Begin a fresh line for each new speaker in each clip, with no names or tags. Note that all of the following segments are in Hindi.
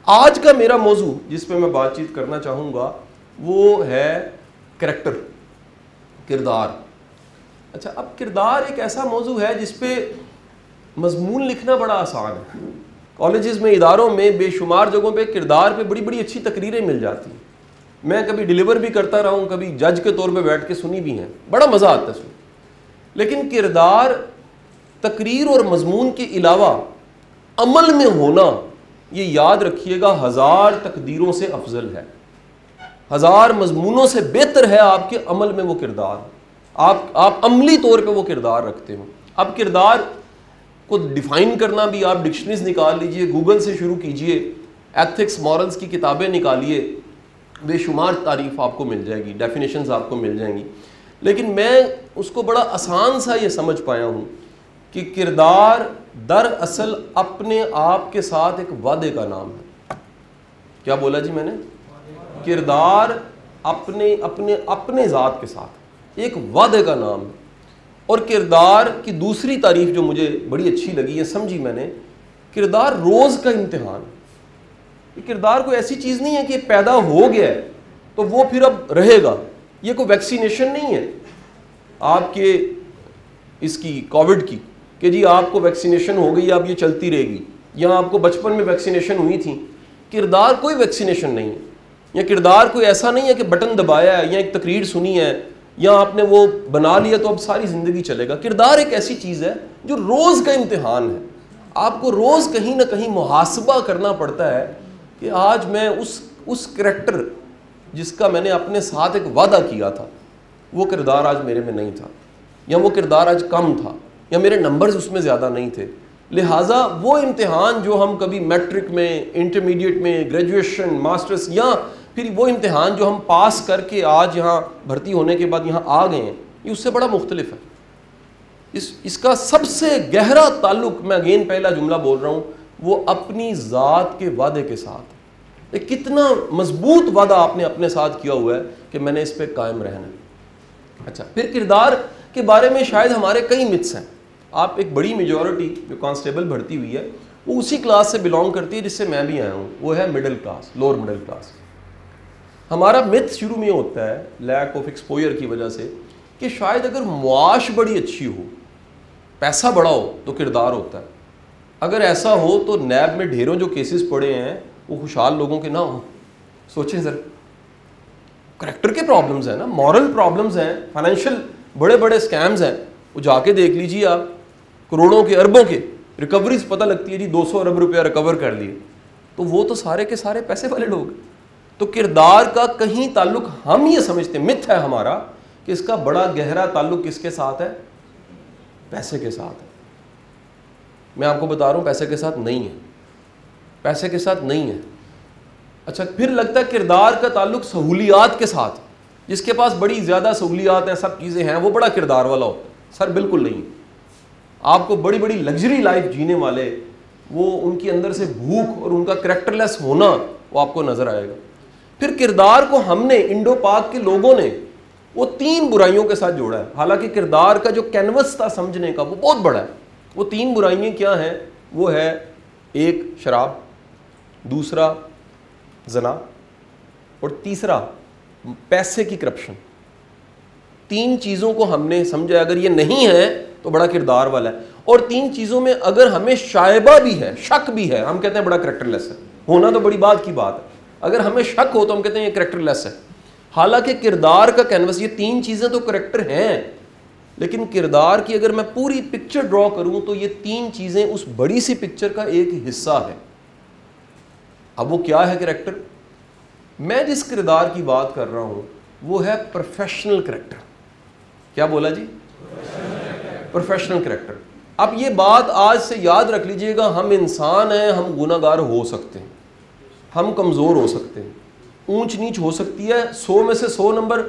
आज का मेरा मौजू जिस पे मैं बातचीत करना चाहूँगा वो है करैक्टर, किरदार। अच्छा, अब किरदार एक ऐसा मौजू है जिस पे मजमून लिखना बड़ा आसान है। कॉलेजेस में, इदारों में बेशुमार जगहों पे किरदार पे बड़ी बड़ी अच्छी तकरीरें मिल जाती हैं। मैं कभी डिलीवर भी करता रहा हूँ, कभी जज के तौर पे बैठ के सुनी भी हैं, बड़ा मज़ा आता है सुन। लेकिन किरदार तकरीर और मजमून के अलावा अमल में होना, ये याद रखिएगा, 1000 तकदीरों से अफजल है, 1000 मजमूनों से बेहतर है आपके अमल में वो किरदार। आप अमली तौर पे वो किरदार रखते हो। अब किरदार को डिफाइन करना भी, आप डिक्शनरीज निकाल लीजिए, गूगल से शुरू कीजिए, एथिक्स मॉरल्स की किताबें निकालिए, बेशुमार तारीफ आपको मिल जाएगी, डेफिनेशंस आपको मिल जाएंगी। लेकिन मैं उसको बड़ा आसान सा ये समझ पाया हूँ कि किरदार दरअसल अपने आप के साथ एक वादे का नाम है। क्या बोला जी मैंने? किरदार अपने अपने अपने ज़ात के साथ एक वादे का नाम है। और किरदार की दूसरी तारीफ जो मुझे बड़ी अच्छी लगी है, समझी मैंने, किरदार रोज़ का इम्तिहान। किरदार कोई ऐसी चीज़ नहीं है कि पैदा हो गया है तो वो फिर अब रहेगा। ये कोई वैक्सीनेशन नहीं है आपके इसकी कोविड की कि जी आपको वैक्सीनेशन हो गई, अब ये चलती रहेगी, या आपको बचपन में वैक्सीनेशन हुई थी। किरदार कोई वैक्सीनेशन नहीं है, या किरदार कोई ऐसा नहीं है कि बटन दबाया है या एक तकरीर सुनी है या आपने वो बना लिया तो अब सारी ज़िंदगी चलेगा। किरदार एक ऐसी चीज़ है जो रोज़ का इम्तिहान है। आपको रोज़ कहीं ना कहीं मुहासबा करना पड़ता है कि आज मैं उस करैक्टर जिसका मैंने अपने साथ एक वादा किया था, वो किरदार आज मेरे में नहीं था, या वो किरदार आज कम था, या मेरे नंबर्स उसमें ज़्यादा नहीं थे। लिहाजा वो इम्तिहान जो हम कभी मैट्रिक में, इंटरमीडिएट में, ग्रेजुएशन, मास्टर्स, या फिर वो इम्तिहान जो हम पास करके आज यहाँ भर्ती होने के बाद यहाँ आ गए हैं, ये उससे बड़ा मुख्तलिफ है। इसका सबसे गहरा ताल्लुक, मैं अगेन पहला जुमला बोल रहा हूँ, वो अपनी ज़ात के वादे के साथ। कितना मजबूत वादा आपने अपने साथ किया हुआ है कि मैंने इस पर कायम रहना है। अच्छा, फिर किरदार के बारे में शायद हमारे कई मिथ्स हैं। आप एक बड़ी मेजॉरिटी जो कांस्टेबल भर्ती हुई है वो उसी क्लास से बिलोंग करती है जिससे मैं भी आया हूँ, वो है middle class, lower middle class. हमारा मिथ शुरू में होता है लैक ऑफ एक्सपोजर की वजह से कि शायद अगर मुआश बड़ी अच्छी हो, पैसा बड़ा हो तो किरदार होता है। अगर ऐसा हो तो नैब में ढेरों जो केसेस पड़े हैं वो खुशहाल लोगों के ना हो। सोचें सर, करैक्टर के प्रॉब्लम्स हैं ना, मॉरल प्रॉब्लम्स हैं, फाइनेंशियल बड़े बड़े स्कैम्स हैं, वो जाके देख लीजिए आप, करोड़ों के, अरबों के रिकवरीज पता लगती है जी 200 अरब रुपया रिकवर कर लिए, तो वो तो सारे के सारे पैसे वाले लोग। तो किरदार का कहीं ताल्लुक, हम ये समझते, मिथ है हमारा कि इसका बड़ा गहरा ताल्लुक किसके साथ है? पैसे के साथ है। मैं आपको बता रहा हूँ पैसे के साथ नहीं है, पैसे के साथ नहीं है। अच्छा, फिर लगता है किरदार का ताल्लुक सहूलियात के साथ, जिसके पास बड़ी ज़्यादा सहूलियात हैं, सब चीज़ें हैं, वो बड़ा किरदार वाला होता है। सर बिल्कुल नहीं। आपको बड़ी बड़ी लग्जरी लाइफ जीने वाले, वो उनके अंदर से भूख और उनका करैक्टरलेस होना वो आपको नज़र आएगा। फिर किरदार को हमने, इंडो पाक के लोगों ने, वो 3 बुराइयों के साथ जोड़ा है। हालांकि किरदार का जो कैनवस था समझने का वो बहुत बड़ा है। वो 3 बुराइयाँ क्या हैं? वो है, एक शराब, दूसरा जना, और तीसरा पैसे की करप्शन। 3 चीज़ों को हमने समझा, अगर ये नहीं है तो बड़ा किरदार वाला है। और 3 चीज़ों में अगर हमें शायबा भी है, शक भी है, हम कहते हैं बड़ा करैक्टरलेस है। होना तो बड़ी बात की बात है, अगर हमें शक हो तो हम कहते हैं ये करैक्टरलेस है। हालांकि किरदार का कैनवस, ये 3 चीज़ें तो करैक्टर हैं, लेकिन किरदार की अगर मैं पूरी पिक्चर ड्रॉ करूं तो ये 3 चीज़ें उस बड़ी सी पिक्चर का एक हिस्सा है। अब वो क्या है करैक्टर? मैं जिस किरदार की बात कर रहा हूं वो है प्रोफेशनल करैक्टर। क्या बोला जी? Professional character. अब ये बात आज से याद रख लीजिएगा, हम इंसान हैं, हम गुनाहगार हो सकते हैं, हम कमज़ोर हो सकते हैं, ऊंच नीच हो सकती है, 100 में से 100 नंबर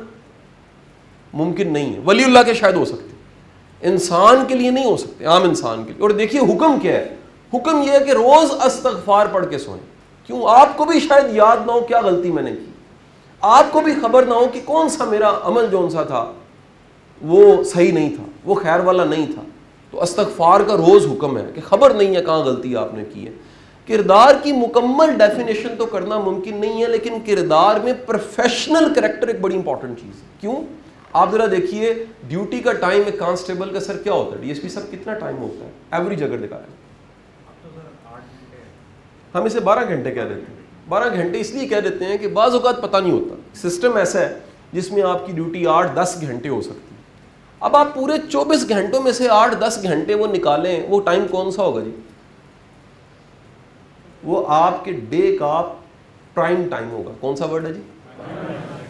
मुमकिन नहीं है। वलीउल्लाह के शायद हो सकते हैं, इंसान के लिए नहीं हो सकते, आम इंसान के लिए। और देखिए हुक्म क्या है? हुक्म यह है कि रोज़ अस्तगफार पढ़ के सोएं। क्यों? आपको भी शायद याद ना हो क्या गलती मैंने की, आपको भी खबर ना हो कि कौन सा मेरा अमल जौन सा था वो सही नहीं था, वो खैर वाला नहीं था। तो अस्तगफार का रोज़ हुक्म है कि खबर नहीं है कहाँ गलती आपने की है। किरदार की मुकम्मल डेफिनेशन तो करना मुमकिन नहीं है, लेकिन किरदार में प्रोफेशनल कैरेक्टर एक बड़ी इंपॉर्टेंट चीज़ है। क्यों? आप जरा देखिए, ड्यूटी का टाइम एक कांस्टेबल का सर क्या होता है, डीएसपी साहब कितना टाइम होता है एवरेज अगर दिखा रहे हैं? हम इसे 12 घंटे कह देते हैं। 12 घंटे इसलिए कह देते हैं कि बाज़ औक़ात पता नहीं होता। सिस्टम ऐसा है जिसमें आपकी ड्यूटी 8-10 घंटे हो सकती है। अब आप पूरे 24 घंटों में से 8-10 घंटे वो निकालें, वो टाइम कौन सा होगा जी? वो आपके डे का प्राइम टाइम होगा। कौन सा वर्ड है जी?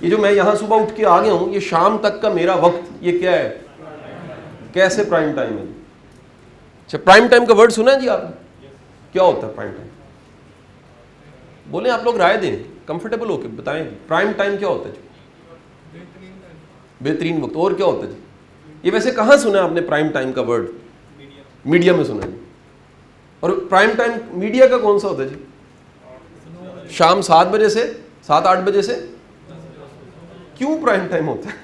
ये जो मैं यहां सुबह उठ के आ गया हूं, ये शाम तक का मेरा वक्त, ये क्या है? कैसे प्राइम टाइम है? अच्छा, प्राइम टाइम का वर्ड सुना है जी आपने? क्या होता है प्राइम टाइम? बोले, आप लोग राय दें, कंफर्टेबल होके बताएं। प्राइम टाइम क्या होता है जी? बेहतरीन वक्त। और क्या होता है जी? ये वैसे कहां सुना है आपने प्राइम टाइम का वर्ड? मीडिया में सुना है जी। और प्राइम टाइम मीडिया का कौन सा होता है जी? शाम 7 बजे से 7-8 बजे से। क्यों प्राइम टाइम होता है?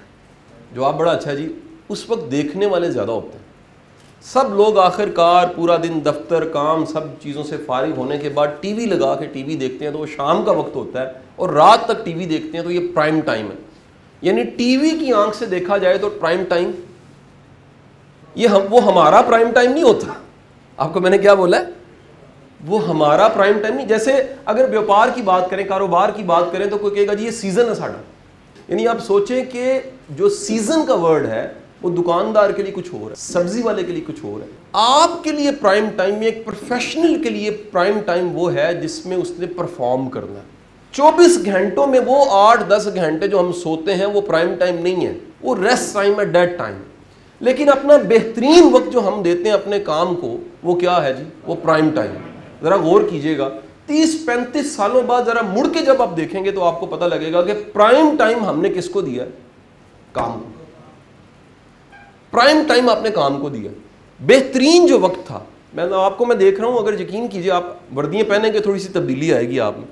जवाब बड़ा अच्छा है जी, उस वक्त देखने वाले ज़्यादा होते हैं। सब लोग आखिरकार पूरा दिन दफ्तर काम सब चीज़ों से फारिग होने के बाद टीवी लगा के टीवी देखते हैं, तो वो शाम का वक्त होता है, और रात तक टीवी देखते हैं, तो ये प्राइम टाइम है। यानी टीवी की आंख से देखा जाए तो प्राइम टाइम वो हमारा प्राइम टाइम नहीं होता। आपको मैंने क्या बोला है? वो हमारा प्राइम टाइम नहीं। जैसे अगर व्यापार की बात करें, कारोबार की बात करें, तो कोई कहेगा जी ये सीजन है साड़ा। यानी आप सोचें कि जो सीजन का वर्ड है वो दुकानदार के लिए कुछ और है, सब्जी वाले के लिए कुछ और है। आपके लिए प्राइम टाइम, एक प्रोफेशनल के लिए प्राइम टाइम वो है जिसमें उसने परफॉर्म करना है। 24 घंटों में वो 8-10 घंटे जो हम सोते हैं वो प्राइम टाइम नहीं है, वो रेस्ट टाइम है, डेड टाइम। लेकिन अपना बेहतरीन वक्त जो हम देते हैं अपने काम को, वो क्या है जी? वो प्राइम टाइम। जरा गौर कीजिएगा, 30-35 सालों बाद जरा मुड़ के जब आप देखेंगे तो आपको पता लगेगा कि प्राइम टाइम हमने किसको दिया है? काम को। प्राइम टाइम आपने काम को दिया। बेहतरीन जो वक्त था, मैं देख रहा हूं, अगर यकीन कीजिए, आप वर्दियां पहनेंगे थोड़ी सी तब्दीली आएगी आप में,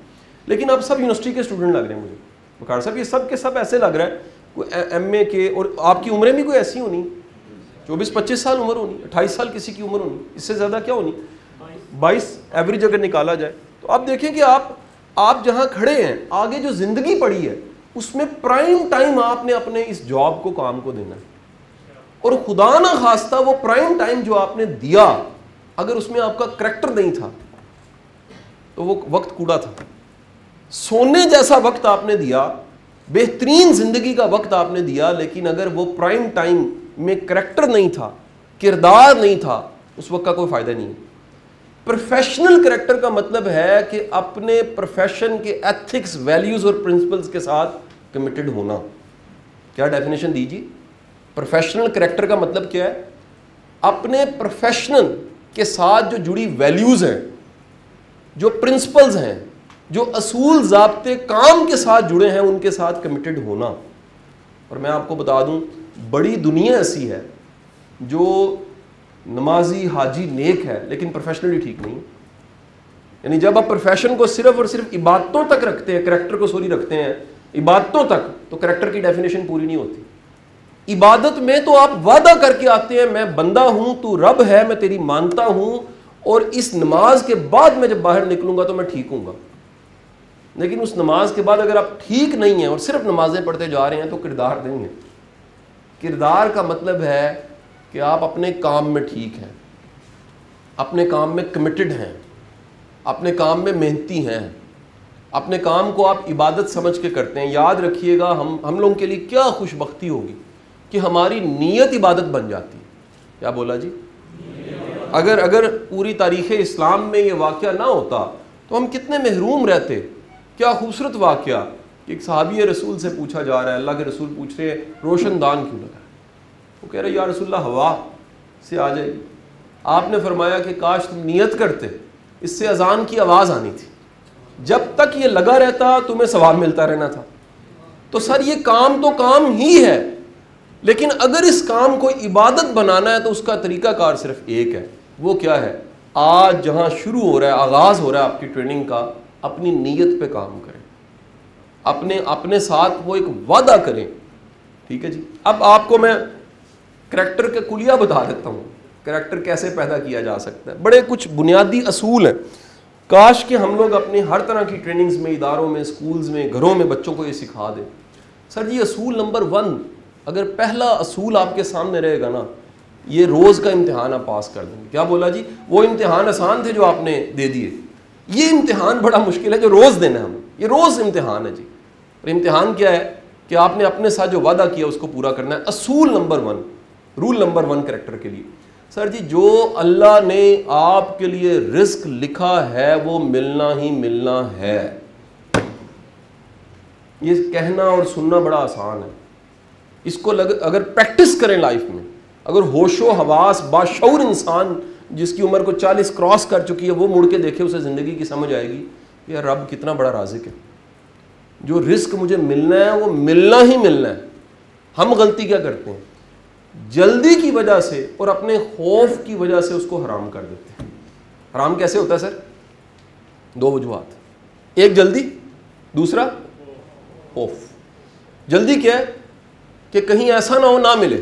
लेकिन आप सब यूनिवर्सिटी के स्टूडेंट लग रहे हैं मुझे। बकार साहब ये सब के सब ऐसे लग रहा है, कोई एमए के, और आपकी उम्रें भी कोई ऐसी होनी, 24-25 साल उम्र होनी, 28 साल किसी की उम्र होनी, इससे ज़्यादा क्या होनी? 22 एवरेज अगर निकाला जाए तो आप देखें कि आप जहाँ खड़े हैं, आगे जो ज़िंदगी पड़ी है उसमें प्राइम टाइम आपने अपने इस जॉब को, काम को देना है। और खुदा ना खास्ता वो प्राइम टाइम जो आपने दिया, अगर उसमें आपका करैक्टर नहीं था तो वो वक्त कूड़ा था। सोने जैसा वक्त आपने दिया, बेहतरीन जिंदगी का वक्त आपने दिया, लेकिन अगर वो प्राइम टाइम में करैक्टर नहीं था, किरदार नहीं था, उस वक्त का कोई फायदा नहीं है। प्रोफेशनल करैक्टर का मतलब है कि अपने प्रोफेशन के एथिक्स, वैल्यूज और प्रिंसिपल्स के साथ कमिटेड होना। क्या डेफिनेशन दीजिए? प्रोफेशनल करैक्टर का मतलब क्या है? अपने प्रोफेशनल के साथ जो जुड़ी वैल्यूज हैं, जो प्रिंसिपल्स हैं, जो असूल ज़ाब्ते काम के साथ जुड़े हैं, उनके साथ कमिटेड होना। और मैं आपको बता दूं, बड़ी दुनिया ऐसी है जो नमाजी, हाजी, नेक है, लेकिन प्रोफेशनली ठीक नहीं। यानी जब आप प्रोफेशन को सिर्फ और सिर्फ इबादतों तक रखते हैं, करैक्टर को सॉरी रखते हैं इबादतों तक, तो करैक्टर की डेफिनेशन पूरी नहीं होती। इबादत में तो आप वादा करके आते हैं, मैं बंदा हूं, तू रब है, मैं तेरी मानता हूं, और इस नमाज के बाद मैं जब बाहर निकलूंगा तो मैं ठीक हूँगा। लेकिन उस नमाज के बाद अगर आप ठीक नहीं हैं और सिर्फ नमाजें पढ़ते जा रहे हैं तो किरदार नहीं है। किरदार का मतलब है कि आप अपने काम में ठीक हैं, अपने काम में कमिटेड हैं, अपने काम में मेहनती हैं, अपने काम को आप इबादत समझ के करते हैं। याद रखिएगा, हम लोगों के लिए क्या खुशबख्ती होगी कि हमारी नीयत इबादत बन जाती है। क्या बोला जी? अगर पूरी तारीख़ इस्लाम में ये वाक़या ना होता तो हम कितने महरूम रहते। क्या खूबसूरत वाक़या। एक सहाबी रसूल से पूछा जा रहा है, अल्लाह के रसूल पूछ रहे हैं रोशनदान क्यों लगा? वो कह रहे या रसूलल्लाह हवा से आ जाएगी। आपने फरमाया कि काश तुम नियत करते, इससे अजान की आवाज़ आनी थी, जब तक ये लगा रहता तुम्हें सवाब मिलता रहना था। तो सर ये काम तो काम ही है, लेकिन अगर इस काम को इबादत बनाना है तो उसका तरीक़ाकार सिर्फ एक है। वो क्या है? आज जहाँ शुरू हो रहा है, आगाज़ हो रहा है आपकी ट्रेनिंग का, अपनी नीयत पे काम करें, अपने साथ वो एक वादा करें। ठीक है जी। अब आपको मैं करैक्टर के कुलिया बता देता हूँ, करैक्टर कैसे पैदा किया जा सकता है। बड़े कुछ बुनियादी असूल हैं काश कि हम लोग अपने हर तरह की ट्रेनिंग्स में, इदारों में, स्कूल्स में, घरों में बच्चों को ये सिखा दें। सर जी असूल नंबर 1, अगर पहला असूल आपके सामने रहेगा ना, ये रोज़ का इम्तिहान आप पास कर देंगे। क्या बोला जी? वो इम्तिहान आसान थे जो आपने दे दिए, ये इम्तिहान बड़ा मुश्किल है जो रोज़ देना है हमें। ये रोज़ इम्तिहान है जी। और इम्तिहान क्या है कि आपने अपने साथ जो वादा किया उसको पूरा करना है। असूल नंबर 1, रूल नंबर 1 कैरेक्टर के लिए, सर जी जो अल्लाह ने आपके लिए रिस्क लिखा है वो मिलना ही मिलना है। ये कहना और सुनना बड़ा आसान है, इसको अगर प्रैक्टिस करें लाइफ में, अगर होशो हवास बाशऊर इंसान जिसकी उम्र को 40 क्रॉस कर चुकी है वो मुड़ के देखे, उसे ज़िंदगी की समझ आएगी यार रब कितना बड़ा राज़िक है। जो रिस्क मुझे मिलना है वो मिलना ही मिलना है। हम गलती क्या करते हैं, जल्दी की वजह से और अपने खौफ की वजह से उसको हराम कर देते हैं। हराम कैसे होता है सर? 2 वजूहात, एक जल्दी, दूसरा खौफ। जल्दी क्या है कि कहीं ऐसा ना हो ना मिले,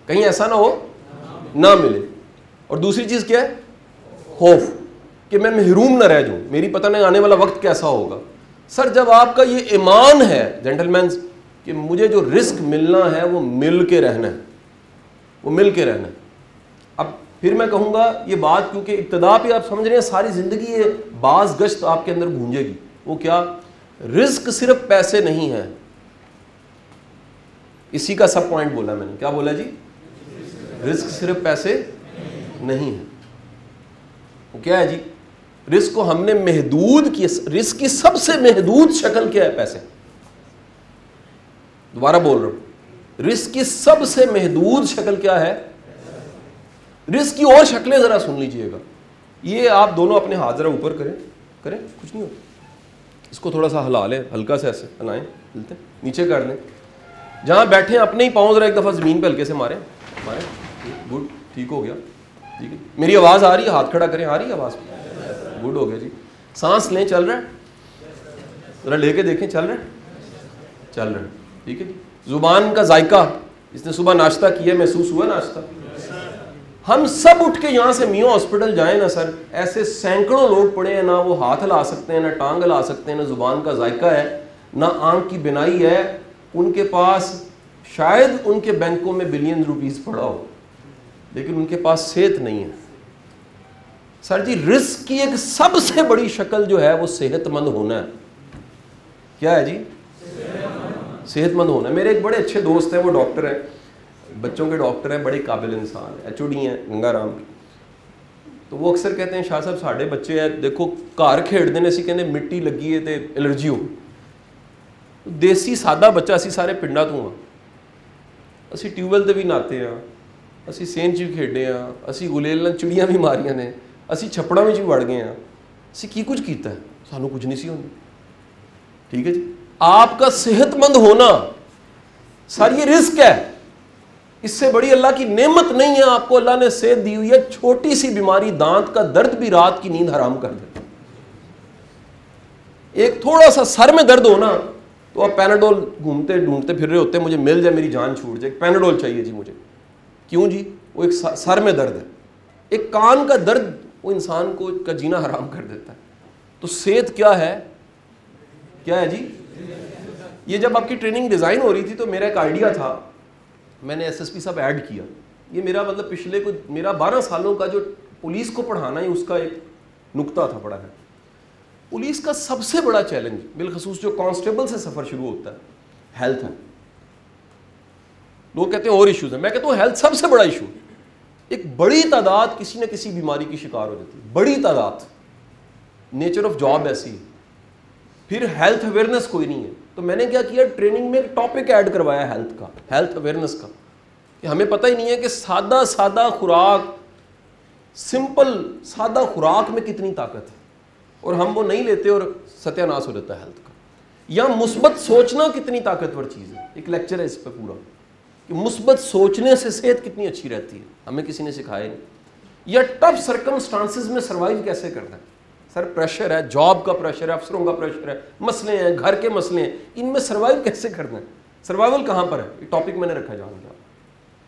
कहीं ऐसा ना हो ना मिले, और दूसरी चीज़ क्या है? खौफ कि मैं महरूम ना रह जाऊं, मेरी पता नहीं आने वाला वक्त कैसा होगा। सर जब आपका ये ईमान है जेंटलमैन कि मुझे जो रिस्क मिलना है वो मिल के रहना है, वो मिल के रहना है। अब फिर मैं कहूँगा ये बात, क्योंकि इब्तिदा पे आप समझ रहे हैं सारी ज़िंदगी ये बाज गश्त आपके अंदर गूंजेगी। वो क्या? रिस्क सिर्फ पैसे नहीं है। इसी का सब पॉइंट बोला मैंने। क्या बोला जी? रिस्क सिर्फ पैसे नहीं है। वो क्या है जी? रिस्क को हमने महदूद किया। रिस्क की सबसे महदूद शक्ल क्या है? पैसे। दोबारा बोल रहा हूं, रिस्क की सबसे महदूद शक्ल क्या है? रिस्क की और शक्लें जरा सुन लीजिएगा। ये आप दोनों अपने हाथ जरा ऊपर करें, करें, कुछ नहीं होता। इसको थोड़ा सा हिला लें, हल्का से ऐसे हिलाएं, हिलते नीचे कर लें। जहां बैठे अपने ही पाँव जरा एक दफा जमीन पे हल्के से मारें, मारें। गुड, ठीक हो गया। ठीक है, मेरी आवाज आ रही है? हाथ खड़ा करें, आ रही है आवाज? गुड हो गया जी। सांस लें, चल रहा है? जरा लेके देखें, चल रहा है? चल रहा है, ठीक है जी। जुबान का जायका, इसने सुबह नाश्ता किया, महसूस हुआ नाश्ता? हम सब उठ के यहाँ से मियाँ हॉस्पिटल जाएं ना सर, ऐसे सैकड़ों लोग पड़े हैं, ना वो हाथ हिला सकते हैं, ना टांग हिला सकते हैं, ना जुबान का जायका है, ना आंख की बिनाई है। उनके पास शायद उनके बैंकों में बिलियन रुपीस पड़ा हो, लेकिन उनके पास सेहत नहीं है। सर जी रिस्क की एक सबसे बड़ी शक्ल जो है वो सेहतमंद होना है। क्या है जी? सेहतमंद होना है। मेरे एक बड़े अच्छे दोस्त हैं, वो डॉक्टर हैं, बच्चों के डॉक्टर हैं, बड़े काबिल इंसान है, HOD हैं गंगाराम की। तो वो अक्सर कहते हैं शाह साहब साढ़े बच्चे हैं, देखो घर खेडते हैं, असी कहते मिट्टी लगी है तो एलर्जी हो। देसी सादा बच्चा, असी सारे पिंडा तो हाँ, असी ट्यूबवैल ते भी नहाते हैं, असी सेन च भी खेडे हाँ, असी गुलेल नाल चिड़ियाँ भी मारियां ने, असी छप्पड़ां विच भी वड़ गए हाँ, असी की कुछ कीता है, सानू कुछ नहीं सी होंदा। ठीक है जी। आपका सेहतमंद होना सर ये रिस्क है, इससे बड़ी अल्लाह की नेमत नहीं है। आपको अल्लाह ने सेहत दी हुई है, छोटी सी बीमारी दांत का दर्द भी रात की नींद हराम कर देता। एक थोड़ा सा सर में दर्द होना तो आप पैनाडोल घूमते ढूंढते फिर रहे होते हैं, मुझे मिल जाए मेरी जान छूट जाए, पैनाडोल चाहिए जी मुझे। क्यों जी? वो एक सर में दर्द है, एक कान का दर्द वो इंसान को का जीना हराम कर देता है। तो सेहत क्या है? क्या है जी? ये जब आपकी ट्रेनिंग डिज़ाइन हो रही थी तो मेरा एक आइडिया था, मैंने SSP साहब ऐड किया। ये मेरा मतलब पिछले मेरा 12 सालों का जो पुलिस को पढ़ाना है उसका एक नुक्ता था पढ़ा है। पुलिस का सबसे बड़ा चैलेंज बिलखसूस जो कांस्टेबल से सफ़र शुरू होता है, हेल्थ है। लोग कहते हैं और इश्यूज है, मैं कहता हूँ हेल्थ सबसे बड़ा इशू। एक बड़ी तादाद किसी न किसी बीमारी की शिकार हो जाती है, बड़ी तादाद, नेचर ऑफ जॉब ऐसी है। फिर हेल्थ अवेयरनेस कोई नहीं है, तो मैंने क्या किया, ट्रेनिंग में एक टॉपिक ऐड करवाया हेल्थ का, हेल्थ अवेयरनेस का, कि हमें पता ही नहीं है कि सादा सादा खुराक, सिंपल सादा खुराक में कितनी ताकत है, और हम वो नहीं लेते और सत्यानाश हो जाता है हेल्थ का। या मुस्बत सोचना कितनी ताकतवर चीज़ है, एक लेक्चर है इस पर पूरा, कि मुस्बत सोचने से सेहत कितनी अच्छी रहती है, हमें किसी ने सिखाया नहीं। या टफ सर्कमस्टांसिस में सर्वाइव कैसे करना है। सर प्रेशर है, जॉब का प्रेशर है, अफसरों का प्रेशर है, मसले हैं, घर के मसले हैं, इनमें सर्वाइव कैसे करना है, सर्वाइवल कहाँ पर है, ये टॉपिक मैंने रखा जान का,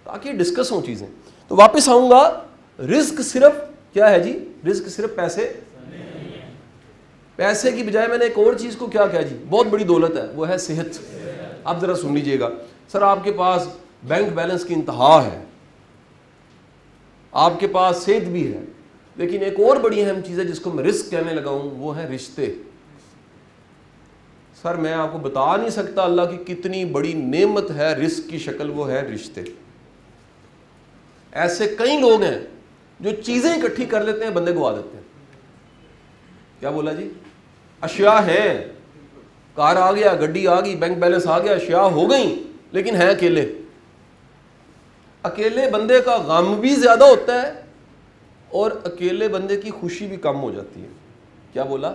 ताकि डिस्कस हो चीज़ें। तो वापस आऊँगा, रिस्क सिर्फ क्या है जी? रिस्क सिर्फ पैसे पैसे की बजाय मैंने एक और चीज़ को क्या कहा जी, बहुत बड़ी दौलत है, वो है सेहत। आप ज़रा सुन लीजिएगा, सर आपके पास बैंक बैलेंस की इंतहा है, आपके पास सेहत भी है, लेकिन एक और बड़ी अहम चीज़ है जिसको मैं रिस्क कहने लगा हूँ, वो है रिश्ते। सर मैं आपको बता नहीं सकता अल्लाह की कितनी बड़ी नेमत है रिस्क की शक्ल, वो है रिश्ते। ऐसे कई लोग हैं जो चीज़ें इकट्ठी कर लेते हैं, बंदे गवा देते हैं। क्या बोला जी, अशिया है, कार आ गया, गड्डी आ गई, बैंक बैलेंस आ गया, अशिया हो गई, लेकिन है अकेले। अकेले बंदे का गम भी ज़्यादा होता है और अकेले बंदे की खुशी भी कम हो जाती है। क्या बोला,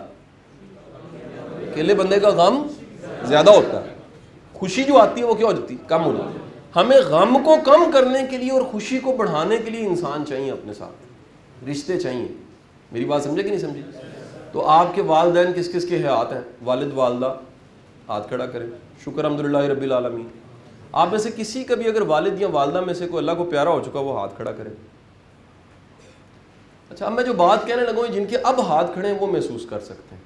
अकेले बंदे का गम ज़्यादा होता है, खुशी जो आती है वो क्या हो जाती है, कम हो जाती है। हमें गम को कम करने के लिए और खुशी को बढ़ाने के लिए इंसान चाहिए, अपने साथ रिश्ते चाहिए। मेरी बात समझे कि नहीं समझी? तो आपके वालिदैन किस किस के हयात हैं? वालिद वालदा, हाथ खड़ा करें, शुक्र अल्हम्दुलिल्लाह रब्बिल आलमीन। आप में से किसी का भी अगर वालिद या वालदा में से कोई अल्लाह को प्यारा हो चुका, वो हाथ खड़ा करें। अच्छा, अब मैं जो बात कहने लगा हूँ, जिनके अब हाथ खड़े हैं वो महसूस कर सकते हैं।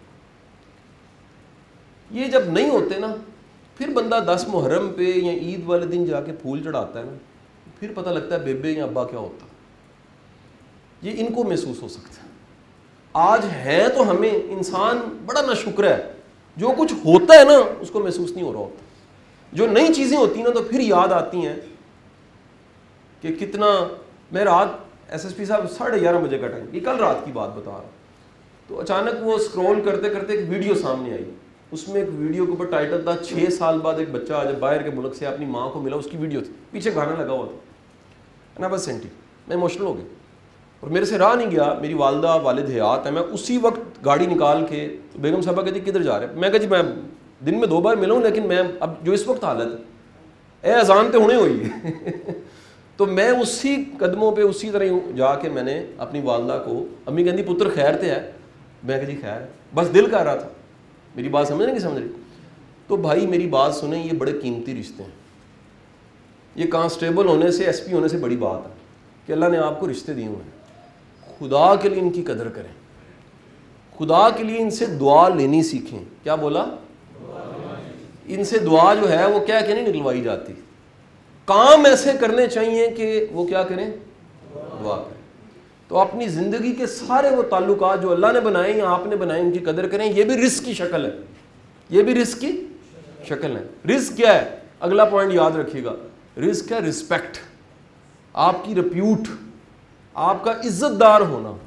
ये जब नहीं होते ना, फिर बंदा 10 मुहर्रम पे या ईद वाले दिन जाके फूल चढ़ाता है ना, फिर पता लगता है बेबे या अब्बा क्या होता। ये इनको महसूस हो सकता है। आज है तो हमें इंसान बड़ा नाशुक्र है, जो कुछ होता है ना उसको महसूस नहीं हो रहा होता। जो नई चीज़ें होती ना तो फिर याद आती हैं कि कितना। मैं रात एसएसपी साहब 11:30 बजे का टाइम, ये कल रात की बात बता रहा हूँ, तो अचानक वो स्क्रॉल करते करते एक वीडियो सामने आई। उसमें एक वीडियो के ऊपर टाइटल था 6 साल बाद एक बच्चा जब बाहर के मुल्क से अपनी माँ को मिला, उसकी वीडियो थी, पीछे गाना लगा हुआ था ना, बस सेंटी। मैं इमोशनल हो गया और मेरे से रहा नहीं गया। मेरी वालदा वालिद हयात है, मैं उसी वक्त गाड़ी निकाल के, तो बेगम साहबा कहती किधर जा रहे हैं? मैं कहा जी मैं दिन में 2 बार मिला हूँ, लेकिन मैं अब जो इस वक्त हालत है अजान तो होने हुई है तो मैं उसी कदमों पे उसी तरह जाके मैंने अपनी वालदा को, अम्मी कहती पुत्र खैर तो है? मैं कहा जी खैर, बस दिल कर रहा था। मेरी बात समझ नहीं समझ रही? तो भाई मेरी बात सुने, ये बड़े कीमती रिश्ते हैं। ये कांस्टेबल होने से, एसपी होने से बड़ी बात है कि अल्लाह ने आपको रिश्ते दिए हुए हैं। खुदा के लिए इनकी कदर करें, खुदा के लिए इनसे दुआ लेनी सीखें। क्या बोला? इनसे दुआ जो है वो क्या नहीं निकलवाई जाती। काम ऐसे करने चाहिए कि वो क्या करें, दुआ करें। तो अपनी ज़िंदगी के सारे वो ताल्लुकात जो अल्लाह ने बनाए या आपने बनाए, उनकी कदर करें। ये भी रिस्क की शक्ल है, ये भी रिस्क की शक्ल है। रिस्क क्या है? अगला पॉइंट याद रखिएगा, रिस्क है रिस्पेक्ट, आपकी रिप्यूट, आपका इज्जतदार होना,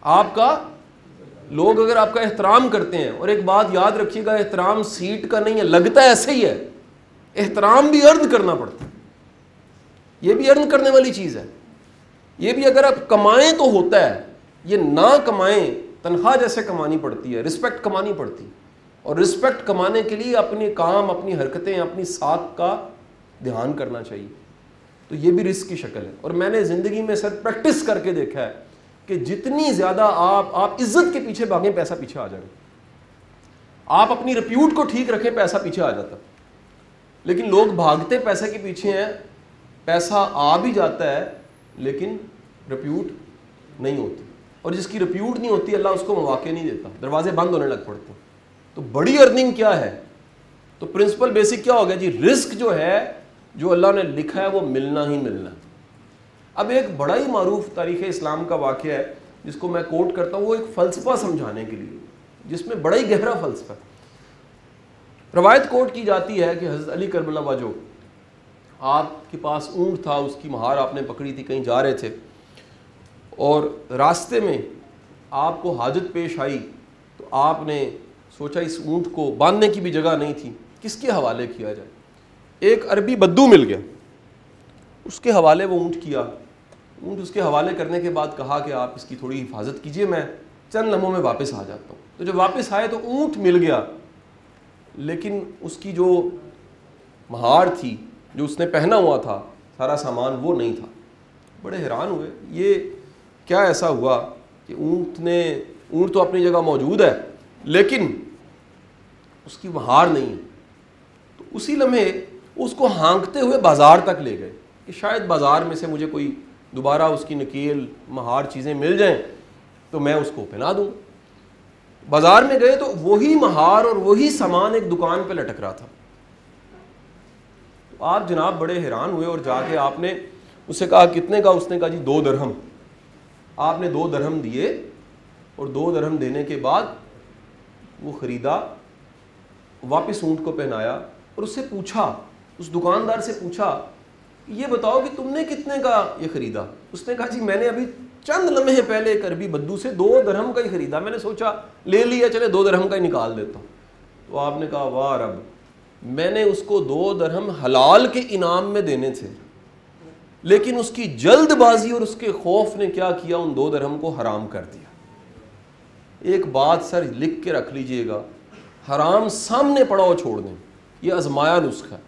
आपका लोग अगर आपका एहतराम करते हैं। और एक बात याद रखिएगा, एहतराम सीट का नहीं है, लगता है ऐसे ही है, एहतराम भी अर्न करना पड़ता है। ये भी अर्न करने वाली चीज़ है। ये भी अगर आप कमाएं तो होता है, ये ना कमाएं तनख्वाह जैसे कमानी पड़ती है, रिस्पेक्ट कमानी पड़ती है। और रिस्पेक्ट कमाने के लिए अपने काम, अपनी हरकतें, अपनी साख का ध्यान करना चाहिए। तो ये भी रिस्क की शक्ल है। और मैंने ज़िंदगी में सर प्रैक्टिस करके देखा है कि जितनी ज़्यादा आप इज्जत के पीछे भागें, पैसा पीछे आ जाएगा। आप अपनी रिप्यूट को ठीक रखें, पैसा पीछे आ जाता। लेकिन लोग भागते पैसे के पीछे हैं, पैसा आ भी जाता है लेकिन रिप्यूट नहीं होती। और जिसकी रिप्यूट नहीं होती, अल्लाह उसको मौके नहीं देता, दरवाजे बंद होने लग पड़ते हैं। तो बड़ी अर्निंग क्या है? तो प्रिंसिपल बेसिक क्या हो गया जी? रिस्क जो है, जो अल्लाह ने लिखा है वो मिलना ही मिलना है। अब एक बड़ा ही मारूफ तारीख़ इस्लाम का वाक़या है जिसको मैं कोट करता हूँ, वो एक फ़लसफ़ा समझाने के लिए, जिसमें बड़ा ही गहरा फ़लसफ़ा। रवायत कोट की जाती है कि हज़रत अली करबला वाजो, आपके पास ऊँट था, उसकी महार आपने पकड़ी थी, कहीं जा रहे थे और रास्ते में आपको हाजत पेश आई, तो आपने सोचा इस ऊँट को बांधने की भी जगह नहीं थी, किसके हवाले किया जाए। एक अरबी बद्दू मिल गया, उसके हवाले वो ऊँट किया। ऊँट उसके हवाले करने के बाद कहा कि आप इसकी थोड़ी हिफाजत कीजिए, मैं चंद लम्हों में वापस आ जाता हूँ। तो जब वापस आए तो ऊँट मिल गया, लेकिन उसकी जो महार थी, जो उसने पहना हुआ था, सारा सामान वो नहीं था। बड़े हैरान हुए, ये क्या ऐसा हुआ कि ऊँट तो अपनी जगह मौजूद है लेकिन उसकी महार नहीं है। तो उसी लम्हे उसको हाँकते हुए बाज़ार तक ले गए कि शायद बाज़ार में से मुझे कोई दोबारा उसकी नकेल, महार चीज़ें मिल जाएं तो मैं उसको पहना दूँ। बाजार में गए तो वही महार और वही सामान एक दुकान पे लटक रहा था। तो आप जनाब बड़े हैरान हुए और जाके आपने उससे कहा कितने का? उसने कहा जी 2 दरहम। आपने 2 दरहम दिए और 2 दरहम देने के बाद वो ख़रीदा, वापस ऊँट को पहनाया और उससे पूछा, उस दुकानदार से पूछा ये बताओ कि तुमने कितने का ये ख़रीदा? उसने कहा जी मैंने अभी चंद लम्हे पहले एक अरबी बद्दू से 2 दरहम का ही ख़रीदा, मैंने सोचा ले लिया, चले 2 दरहम का ही निकाल देता हूँ। तो आपने कहा वाह रब, मैंने उसको 2 दरहम हलाल के इनाम में देने थे, लेकिन उसकी जल्दबाजी और उसके खौफ ने क्या किया, उन 2 दरहम को हराम कर दिया। एक बात सर लिख के रख लीजिएगा, हराम सामने पड़ा हो छोड़ दें, ये आजमाया नुस्खा।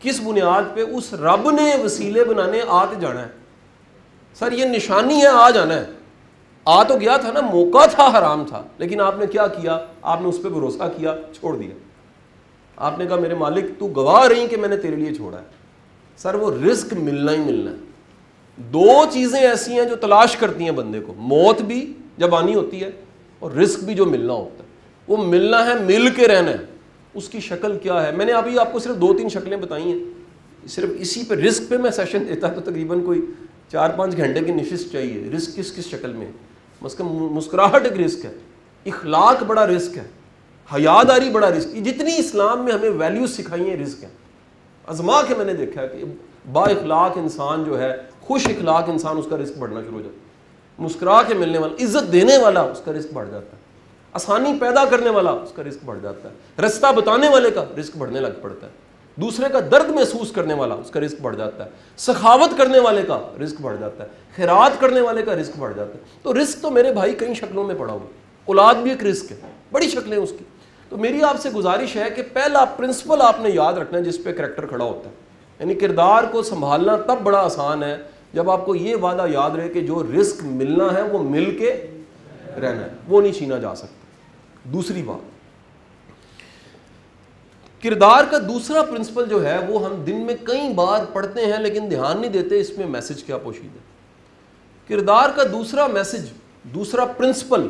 किस बुनियाद पे? उस रब ने वसीले बनाने आते जाना है सर, ये निशानी है, आ जाना है। आ तो गया था ना, मौका था, हराम था, लेकिन आपने क्या किया? आपने उस पर भरोसा किया, छोड़ दिया। आपने कहा मेरे मालिक तू गवाह रही कि मैंने तेरे लिए छोड़ा है। सर वो रिस्क मिलना ही मिलना है। 2 चीज़ें ऐसी हैं जो तलाश करती हैं बंदे को, मौत भी जब आनी होती है और रिस्क भी जो मिलना होता है। वो मिलना है, मिल के रहना है। उसकी शक्ल क्या है? मैंने अभी आपको सिर्फ 2-3 शक्लें बताई हैं। सिर्फ इसी पे रिस्क पे मैं सेशन देता तो तकरीबन कोई 4-5 घंटे की नशिस्त चाहिए। रिस्क किस किस शक्ल में? मुस्कुराहट एक रिस्क है, इखलाक बड़ा रिस्क है, हयादारी बड़ा रिस्क। जितनी इस्लाम में हमें वैल्यूज सिखाई हैं रिस्क है। आजमा के मैंने देखा है कि बाइखलाक इंसान जो है, खुश इखलाक इंसान, उसका रिस्क बढ़ना शुरू हो जाता है। मुस्कुरा के मिलने वाला, इज्जत देने वाला, उसका रिस्क बढ़ जाता है। आसानी पैदा करने वाला, उसका रिस्क बढ़ जाता है। रास्ता बताने वाले का रिस्क बढ़ने लग पड़ता है। दूसरे का दर्द महसूस करने वाला, उसका रिस्क बढ़ जाता है। सखावत करने वाले का रिस्क बढ़ जाता है। खैरात करने वाले का रिस्क बढ़ जाता है। तो रिस्क तो मेरे भाई कई शक्लों में पड़ा हुआ। औलाद भी एक रिस्क है, बड़ी शक्लें उसकी। तो मेरी आपसे गुजारिश है कि पहला प्रिंसिपल आपने याद रखना है जिस पे करैक्टर खड़ा होता है। यानी किरदार को संभालना तब बड़ा आसान है जब आपको ये वादा याद रहे कि जो रिस्क मिलना है वो मिल के रहना है, वो नहीं छीना जा सकता। दूसरी बात, किरदार का दूसरा प्रिंसिपल जो है वो हम दिन में कई बार पढ़ते हैं लेकिन ध्यान नहीं देते इसमें मैसेज क्या पोशीद है। किरदार का दूसरा मैसेज, दूसरा प्रिंसिपल,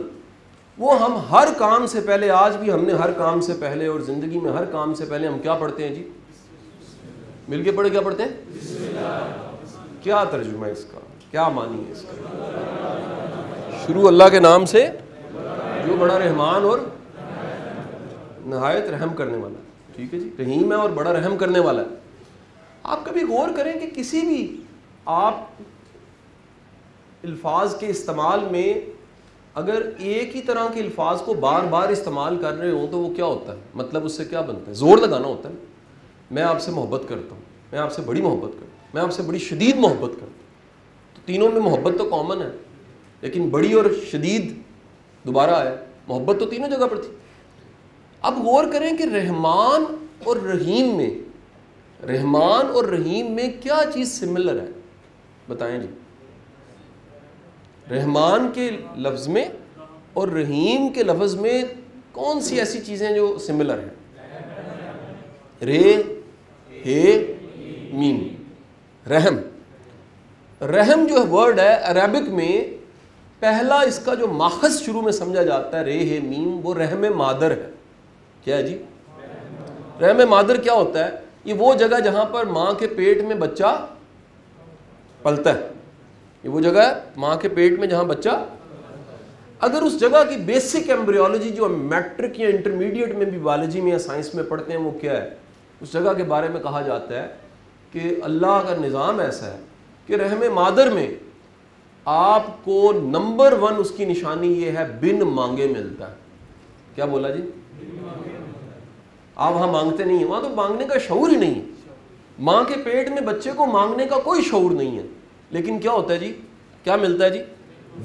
वो हम हर काम से पहले, आज भी हमने हर काम से पहले और जिंदगी में हर काम से पहले हम क्या पढ़ते हैं जी? मिलके पढ़े क्या पढ़ते हैं? क्या तर्जुमा है इसका, क्या मानी है इसका? शुरू अल्लाह के नाम से जो बड़ा रहमान और नहायत रहम करने वाला। ठीक है जी, रहीम है और बड़ा रहम करने वाला है। आप कभी गौर करें कि किसी भी आप अल्फाज के इस्तेमाल में अगर एक ही तरह के अल्फाज को बार बार इस्तेमाल कर रहे हो तो वो क्या होता है? मतलब उससे क्या बनता है? जोर लगाना होता है। मैं आपसे मोहब्बत करता हूँ, मैं आपसे बड़ी मोहब्बत करता हूँ, मैं आपसे बड़ी शदीद मोहब्बत करता हूँ। तो तीनों में मोहब्बत तो कॉमन है, लेकिन बड़ी और शदीद दोबारा आया। मोहब्बत तो तीनों जगह पर थी। अब गौर करें कि रहमान और रहीम में, रहमान और रहीम में क्या चीज़ सिमिलर है? बताएं जी। रहमान के लफ्ज़ में और रहीम के लफ्ज़ में कौन सी ऐसी चीज़ें जो सिमिलर हैं? रे, हे, मीम। रहम, रहम जो वर्ड है अरबिक में पहला इसका जो माखज़ शुरू में समझा जाता है रे, हे, मीम, वो रहम मादर है। क्या है जी? रहम मादर क्या होता है? ये वो जगह जहाँ पर माँ के पेट में बच्चा पलता है। ये वो जगह है माँ के पेट में जहाँ बच्चा, अगर उस जगह की बेसिक एम्ब्रियोलॉजी जो मैट्रिक या इंटरमीडिएट में भी बायोलॉजी में या साइंस में पढ़ते हैं वो क्या है? उस जगह के बारे में कहा जाता है कि अल्लाह का निज़ाम ऐसा है कि रहम मादर में आपको नंबर 1 उसकी निशानी ये है, बिन मांगे मिलता है। क्या बोला जी? आप वहाँ मांगते नहीं है, वहाँ तो मांगने का शऊर ही नहीं है। माँ के पेट में बच्चे को मांगने का कोई शऊर नहीं है, लेकिन क्या होता है जी? क्या मिलता है जी?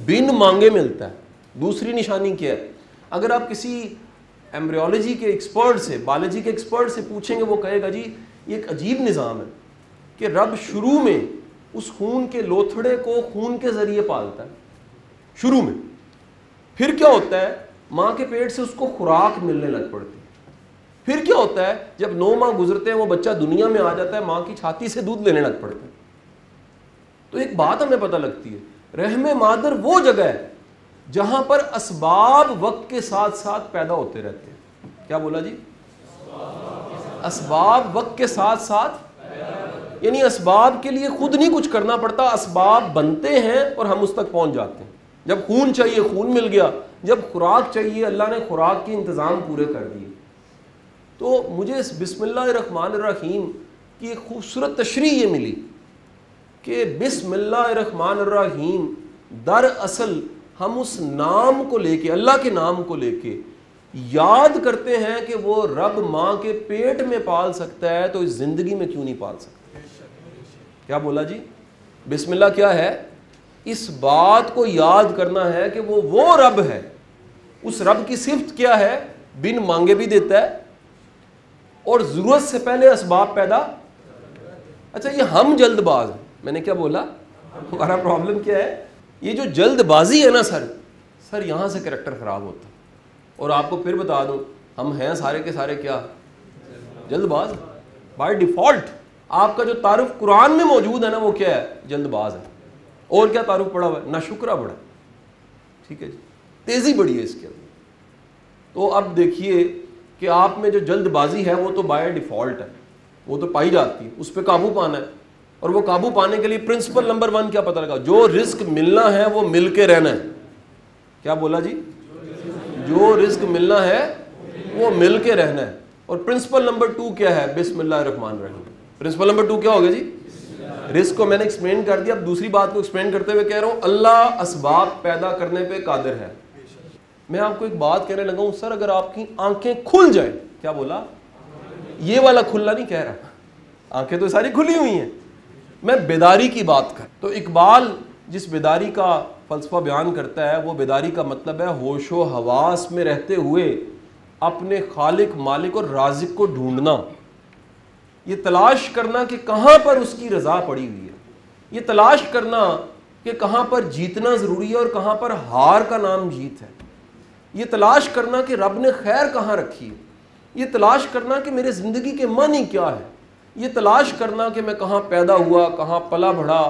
बिन मांगे मिलता है। दूसरी निशानी क्या है? अगर आप किसी एम्ब्रियोलॉजी के एक्सपर्ट से, बायोलॉजी के एक्सपर्ट से पूछेंगे, वो कहेगा जी ये एक अजीब निज़ाम है कि रब शुरू में उस खून के लोथड़े को खून के ज़रिए पालता है शुरू में। फिर क्या होता है? माँ के पेट से उसको खुराक मिलने लग पड़ती है। फिर क्या होता है? जब 9 माह गुजरते हैं वो बच्चा दुनिया में आ जाता है, माँ की छाती से दूध लेने लग पड़ता है। तो एक बात हमें पता लगती है, रहम मादर वो जगह है जहां पर असबाब वक्त के साथ साथ पैदा होते रहते हैं। क्या बोला जी? असबाब वक्त के साथ साथ, यानी असबाब के लिए खुद नहीं कुछ करना पड़ता, असबाब बनते हैं और हम उस तक पहुंच जाते हैं। जब खून चाहिए खून मिल गया, जब खुराक चाहिए अल्लाह ने खुराक के इंतज़ाम पूरे कर दिए। तो मुझे इस बिस्मिल्लाहिर्रहमानिर्रहीम की एक खूबसूरत तशरीह ये मिली कि बिस्मिल्लाहिर्रहमानिर्रहीम दरअसल हम उस नाम को लेके, अल्लाह के नाम को लेके याद करते हैं कि वो रब माँ के पेट में पाल सकता है, तो इस ज़िंदगी में क्यों नहीं पाल सकता? क्या बोला जी? बिस्मिल्लाह क्या है? इस बात को याद करना है कि वो रब है। उस रब की सिफ्त क्या है? बिन मांगे भी देता है और ज़रूरत से पहले असबाब पैदा। अच्छा, ये हम जल्दबाज हैं। मैंने क्या बोला? हमारा प्रॉब्लम क्या है? ये जो जल्दबाजी है ना सर यहाँ से कैरेक्टर ख़राब होता है। और आपको फिर बता दूं, हम हैं सारे के सारे क्या? जल्दबाज। बाय डिफ़ॉल्ट आपका जो तारुफ कुरान में मौजूद है ना, वो क्या है? जल्दबाज है। और क्या तारुफ पड़ा हुआ है? नाशुक्रा बड़ा। ठीक है जी, तेज़ी बड़ी है इसके अंदर। तो अब देखिए कि आप में जो जल्दबाजी है वो तो बाय डिफ़ॉल्ट है, वो तो पाई जाती है, उस पर काबू पाना है। और वो काबू पाने के लिए प्रिंसिपल नंबर 1 क्या पता लगा? जो रिस्क मिलना है वो मिल के रहना है। क्या बोला जी? जो रिस्क मिलना है वो मिल के रहना है। और प्रिंसिपल नंबर 2 क्या है? बिस्मिल्लाहिर्रहमानिर्रहीम। प्रिंसिपल नंबर 2 क्या होगा जी? रिस्क को मैंने एक्सप्लेन कर दिया। अब दूसरी बात को एक्सप्लेन करते हुए कह रहा हूं, अल्लाह असबाब पैदा करने पे कादिर है। मैं आपको एक बात कहने लगा हूं, सर अगर आपकी आंखें खुल जाए, क्या बोला? ये वाला खुलना नहीं कह रहा, आंखें तो सारी खुली हुई हैं, मैं बेदारी की बात कर। तो इकबाल जिस बेदारी का फलसफा बयान करता है, वो बेदारी का मतलब है होशो हवास में रहते हुए अपने खालिक मालिक और राज़िक को ढूंढना, ये तलाश करना कि कहाँ पर उसकी रज़ा पड़ी हुई है, ये तलाश करना कि कहाँ पर जीतना ज़रूरी है और कहाँ पर हार का नाम जीत है, ये तलाश करना कि रब ने खैर कहाँ रखी है, ये तलाश करना कि मेरे ज़िंदगी के मानी क्या है, ये तलाश करना कि मैं कहाँ पैदा हुआ, कहाँ पला बढ़ा,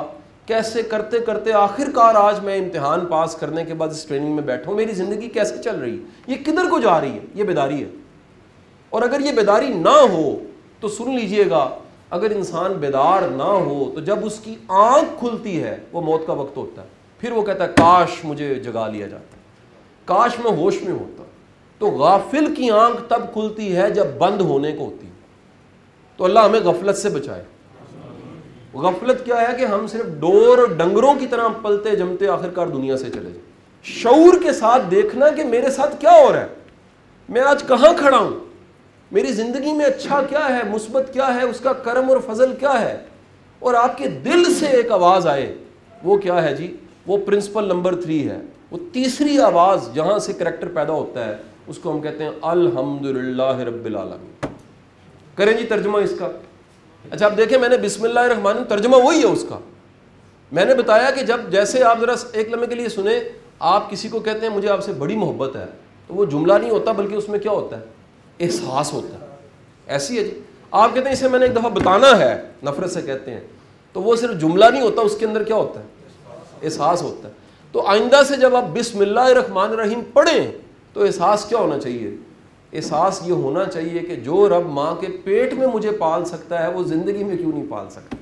कैसे करते करते आखिरकार आज मैं इम्तिहान पास करने के बाद इस ट्रेनिंग में बैठा हूँ, मेरी ज़िंदगी कैसे चल रही है, ये किधर को जा रही है, ये बेदारी है। और अगर ये बेदारी ना हो तो सुन लीजिएगा, अगर इंसान बेदार ना हो तो जब उसकी आंख खुलती है वो मौत का वक्त होता है, फिर वो कहता है काश मुझे जगा लिया जाता, काश मैं होश में होता। तो गाफिल की आंख तब खुलती है जब बंद होने को होती है। तो अल्लाह हमें गफलत से बचाए। गफलत क्या है कि हम सिर्फ डोर और डंगरों की तरह पलते जमते आखिरकार दुनिया से चले जाए। शऊर के साथ देखना कि मेरे साथ क्या हो रहा है, मैं आज कहाँ खड़ा हूं, मेरी जिंदगी में अच्छा क्या है, मुस्बत क्या है, उसका करम और फजल क्या है, और आपके दिल से एक आवाज आए, वो क्या है जी? वो प्रिंसिपल नंबर 3 है। वो तीसरी आवाज जहां से करैक्टर पैदा होता है उसको हम कहते हैं अल्हम्दुलिल्लाह रब्बिल आलमीन। करें जी तर्जुमा इसका। अच्छा आप देखें, मैंने बिस्मिल्लाहिर्रहमानिर्रहीम तर्जुमा वही है उसका। मैंने बताया कि जब जैसे आप जरा एक लम्हे के लिए सुने, आप किसी को कहते हैं मुझे आपसे बड़ी मोहब्बत है, तो वो जुमला नहीं होता बल्कि उसमें क्या होता है? एहसास होता है। ऐसी है जी। आप कहते हैं इसे मैंने एक दफ़ा बताना है, नफरत से कहते हैं, तो वो सिर्फ जुमला नहीं होता, उसके अंदर क्या होता है? एहसास होता है। तो आइंदा से जब आप बिस्मिल्लाहिर्रहमानिर्रहीम पढ़ें तो एहसास क्या होना चाहिए? एहसास ये होना चाहिए कि जो रब माँ के पेट में मुझे पाल सकता है वो ज़िंदगी में क्यों नहीं पाल सकता।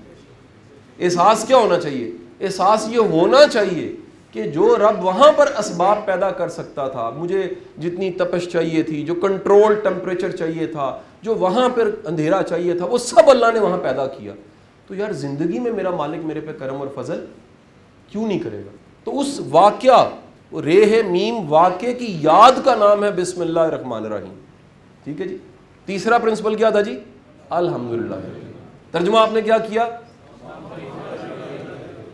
एहसास क्या होना चाहिए? एहसास ये होना चाहिए कि जो रब वहाँ पर असबाब पैदा कर सकता था, मुझे जितनी तपश चाहिए थी, जो कंट्रोल टेम्परेचर चाहिए था, जो वहाँ पर अंधेरा चाहिए था, वो सब अल्लाह ने वहाँ पैदा किया। तो यार ज़िंदगी में मेरा मालिक मेरे पे करम और फजल क्यों नहीं करेगा? तो उस वाक़या, वो रेह मीम वाक़े की याद का नाम है बिस्मिल्लाहिर्रहमानिर्रहीम। ठीक है जी। तीसरा प्रिंसिपल क्या था जी? अल्हम्दुलिल्लाह। तर्जुमा आपने क्या किया?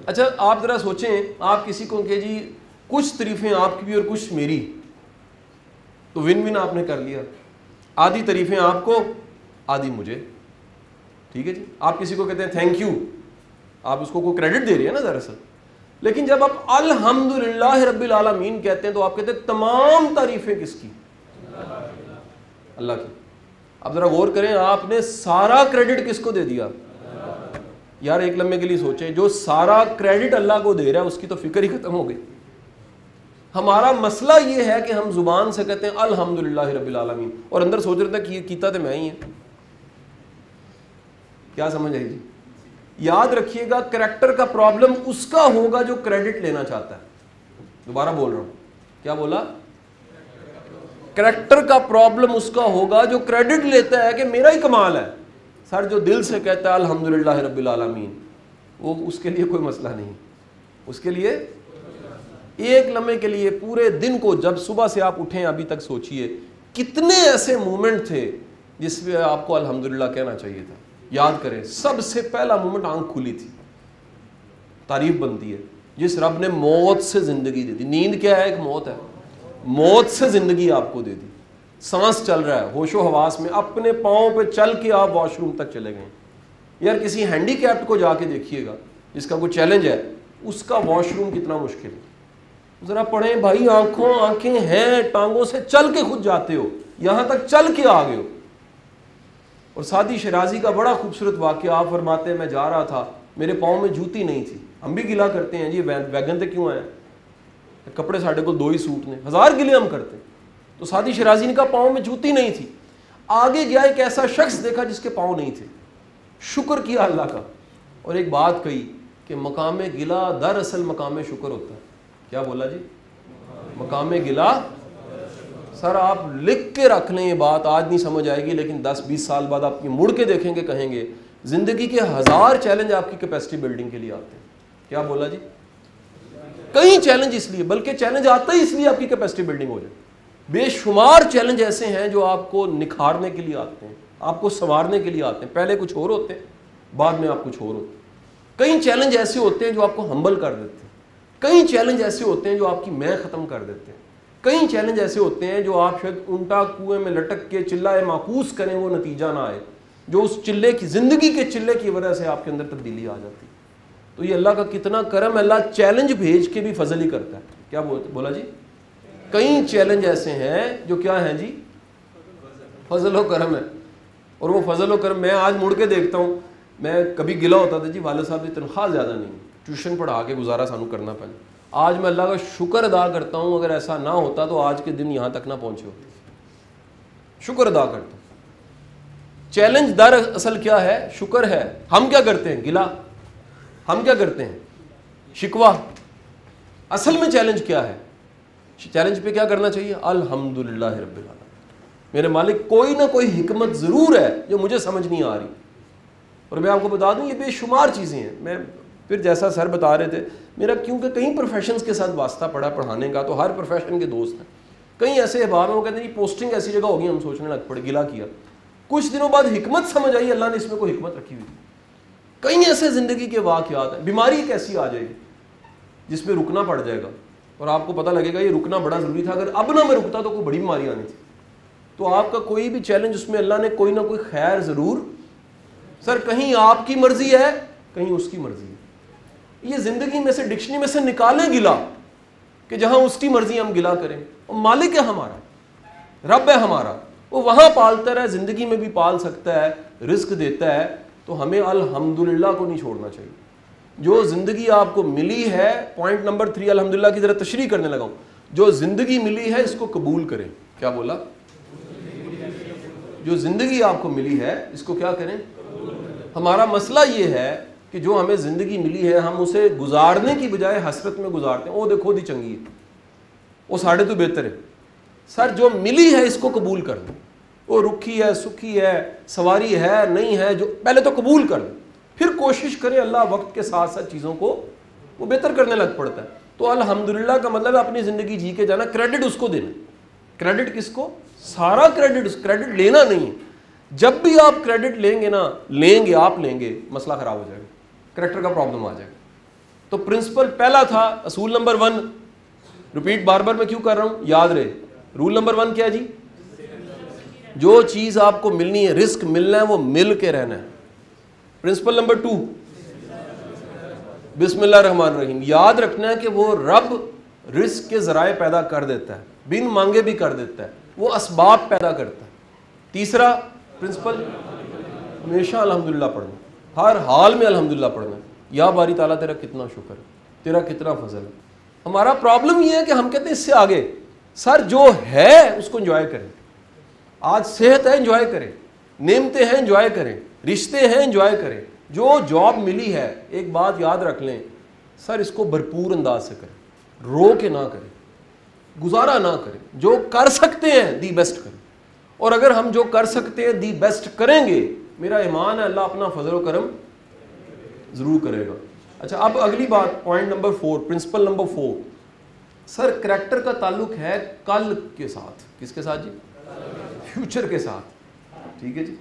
अच्छा आप ज़रा सोचें, आप किसी को कहे जी कुछ तारीफ़ें आपकी भी और कुछ मेरी, तो विन विन आपने कर लिया। आधी तारीफ़ें आपको, आधी मुझे। ठीक है जी। आप किसी को कहते हैं थैंक यू, आप उसको कोई क्रेडिट दे रहे हैं ना दरअसल। लेकिन जब आप अल्हम्दुलिल्लाह रब्बिल आलमीन कहते हैं तो आप कहते हैं तमाम तारीफ़ें किसकी? अल्लाह की। अब ज़रा गौर करें, आपने सारा क्रेडिट किसको दे दिया? यार एक लम्हे के लिए सोचें, जो सारा क्रेडिट अल्लाह को दे रहा है उसकी तो फिक्र ही खत्म हो गई। हमारा मसला ये है कि हम जुबान से कहते हैं अल्हम्दुलिल्लाह रब्बिल आलमीन और अंदर सोच रहे थे कि ये कीता तो मैं ही है। क्या समझ आई जी? याद रखिएगा, करैक्टर का प्रॉब्लम उसका होगा जो क्रेडिट लेना चाहता है। दोबारा बोल रहा हूं, क्या बोला? करैक्टर का प्रॉब्लम उसका होगा जो क्रेडिट लेता है कि मेरा ही कमाल है। सर जो दिल से कहता है अल्हम्दुलिल्लाह रब्बिल आलमीन, वो उसके लिए कोई मसला नहीं। उसके लिए एक लम्हे के लिए पूरे दिन को, जब सुबह से आप उठें अभी तक सोचिए कितने ऐसे मोमेंट थे जिसमें आपको अल्हम्दुलिल्लाह कहना चाहिए था। याद करें, सबसे पहला मोमेंट आंख खुली थी, तारीफ बनती है। जिस रब ने मौत से जिंदगी दे दी, नींद क्या है? एक मौत है। मौत से जिंदगी आपको दे दी, सांस चल रहा है, होशो हवास में, अपने पाँव पे चल के आप वॉशरूम तक चले गए। यार किसी हैंडीकैप्ड को जाके देखिएगा जिसका कोई चैलेंज है, उसका वॉशरूम कितना मुश्किल है। जरा पढ़ें भाई, आंखें हैं, टांगों से चल के खुद जाते हो, यहां तक चल के आ गए हो। और सादी शराजी का बड़ा खूबसूरत वाकया, आप फरमाते हैं मैं जा रहा था, मेरे पाँव में जूती नहीं थी। हम भी गिला करते हैं जी, वैगन से क्यों आए, कपड़े साढ़े को 2 ही सूट ने, 1000 गिले हम करते। तो सादी शराजी ने कहा पाँव में जूती नहीं थी। आगे गया, एक ऐसा शख्स देखा जिसके पाँव नहीं थे, शुक्र किया अल्लाह का, और एक बात कही कि मकाम गिला दरअसल मकाम शुक्र होता है। क्या बोला जी? मकाम गिला। सर आप लिख के रख लें, ये बात आज नहीं समझ आएगी, लेकिन 10-20 साल बाद आप मुड़ के देखेंगे, कहेंगे जिंदगी के 1000 चैलेंज आपकी कैपेसिटी बिल्डिंग के लिए आते हैं। क्या बोला जी? कई चैलेंज इसलिए, बल्कि चैलेंज आता ही इसलिए आपकी कैपेसिटी बिल्डिंग हो जाए। बेशुमार चैलेंज ऐसे हैं जो आपको निखारने के लिए आते हैं, आपको संवारने के लिए आते हैं। पहले कुछ और होते हैं, बाद में आप कुछ और होते हैं। कई चैलेंज ऐसे होते हैं जो आपको हम्बल कर देते हैं। कई चैलेंज ऐसे होते हैं जो आपकी मैं ख़त्म कर देते हैं। कई चैलेंज ऐसे होते हैं जो आप शायद उल्टा कुएं में लटक के चिल्लाए माकूस करें, वो नतीजा ना आए, जो उस चिल्ले की, ज़िंदगी के चिल्ले की वजह से आपके अंदर तब्दीली आ जाती है। तो ये अल्लाह का कितना करम, अल्लाह चैलेंज भेज के भी फजल ही करता है। क्या बोला जी? कई चैलेंज ऐसे हैं जो क्या हैं जी? फजल व करम है। और वो फजल व करम मैं आज मुड़ के देखता हूँ, मैं कभी गिला होता था जी वाले साहब की तनख्वाह ज़्यादा नहीं, ट्यूशन पढ़ा के गुजारा सानू करना पहले। आज मैं अल्लाह का शुक्र अदा करता हूँ, अगर ऐसा ना होता तो आज के दिन यहाँ तक ना पहुँचे होते। शुक्र अदा करता हूँ। चैलेंज दर असल क्या है? शुक्र है। हम क्या करते हैं? गिला। हम क्या करते हैं? शिकवा। असल में चैलेंज क्या है? चैलेंज पे क्या करना चाहिए? अल्हम्दुलिल्लाह रब्बिल आलमीन। मेरे मालिक कोई ना कोई हिकमत ज़रूर है जो मुझे समझ नहीं आ रही। और मैं आपको बता दूं, ये बेशुमार चीज़ें हैं। मैं फिर जैसा सर बता रहे थे, मेरा क्योंकि कई प्रोफेशंस के साथ वास्ता पड़ा पढ़ाने का, तो हर प्रोफेशन के दोस्त हैं। कई ऐसे अहबाब हैं वो कहते हैं पोस्टिंग ऐसी जगह होगी, हम सोचने लग पड़े, गिला किया। कुछ दिनों बाद हिकमत समझ आई, अल्लाह ने इसमें कोई हिकमत रखी हुई। कई ऐसे ज़िंदगी के वाक़यात हैं। बीमारी एक ऐसी आ जाएगी जिसमें रुकना पड़ जाएगा और आपको पता लगेगा ये रुकना बड़ा ज़रूरी था, अगर अब ना मैं रुकता तो कोई बड़ी बीमारी आनी थी। तो आपका कोई भी चैलेंज, उसमें अल्लाह ने कोई ना कोई खैर ज़रूर। सर कहीं आपकी मर्जी है, कहीं उसकी मर्जी है। ये ज़िंदगी में से, डिक्शनरी में से निकालें गिला, कि जहाँ उसकी मर्जी हम गिला करें। और मालिक है हमारा, रब है हमारा, वो वहाँ पालता है, ज़िंदगी में भी पाल सकता है, रिस्क देता है। तो हमें अल्हम्दुलिल्लाह को नहीं छोड़ना चाहिए। जो ज़िंदगी आपको मिली है, पॉइंट नंबर 3 अल्हम्दुलिल्लाह की ज़रा तशरीह करने लगा हूँ। जो ज़िंदगी मिली है इसको कबूल करें। क्या बोला? जो ज़िंदगी आपको मिली है इसको क्या करें? हमारा मसला ये है कि जो हमें ज़िंदगी मिली है हम उसे गुजारने की बजाय हसरत में गुजारते हैं। ओ देखो दी चंगी है, वो साढ़े तो बेहतर है। सर जो मिली है इसको कबूल कर लें। वो रुखी है, सुखी है, सवारी है, नहीं है, जो पहले तो कबूल कर लें, फिर कोशिश करें। अल्लाह वक्त के साथ साथ चीज़ों को वो बेहतर करने लग पड़ता है। तो अल्हम्दुलिल्लाह का मतलब है अपनी ज़िंदगी जी के जाना, क्रेडिट उसको देना। क्रेडिट किसको? सारा क्रेडिट लेना नहीं है। जब भी आप क्रेडिट लेंगे ना, आप लेंगे, मसला ख़राब हो जाएगा, करैक्टर का प्रॉब्लम आ जाएगा। तो प्रिंसिपल पहला था, असूल नंबर 1, रिपीट बार बार मैं क्यों कर रहा हूँ, याद रहे। रूल नंबर 1 क्या है जी? जो चीज़ आपको मिलनी है, रिस्क मिलना है, वो मिल के रहना है। प्रिंसिपल नंबर 2, बिस्मिल्लाहिर्रहमानिर्रहीम। याद रखना है कि वो रब रिस्क के ज़राए पैदा कर देता है, बिन मांगे भी कर देता है, वो असबाब पैदा करता है। तीसरा प्रिंसिपल, हमेशा अल्हम्दुलिल्लाह पढ़ना, हर हाल में अल्हम्दुलिल्लाह पढ़ना। या बारी ताला तेरा कितना शुक्र है, तेरा कितना फजल है। हमारा प्रॉब्लम ये है कि हम कहते हैं इससे आगे। सर जो है उसको एंजॉय करें। आज सेहत है एंजॉय करें, नेमतें हैं एंजॉय करें, रिश्ते हैं एंजॉय करें, जो जॉब मिली है एक बात याद रख लें सर, इसको भरपूर अंदाज से करें, रो के ना करें, गुजारा ना करें, जो कर सकते हैं दी बेस्ट करें। और अगर हम जो कर सकते हैं दी बेस्ट करेंगे, मेरा ईमान है अल्लाह अपना फजल व करम जरूर करेगा। अच्छा, अब अगली बात, point number 4, principle number 4। Sir character का ताल्लुक है कल के साथ। किसके साथ जी? फ्यूचर के साथ। ठीक है जी।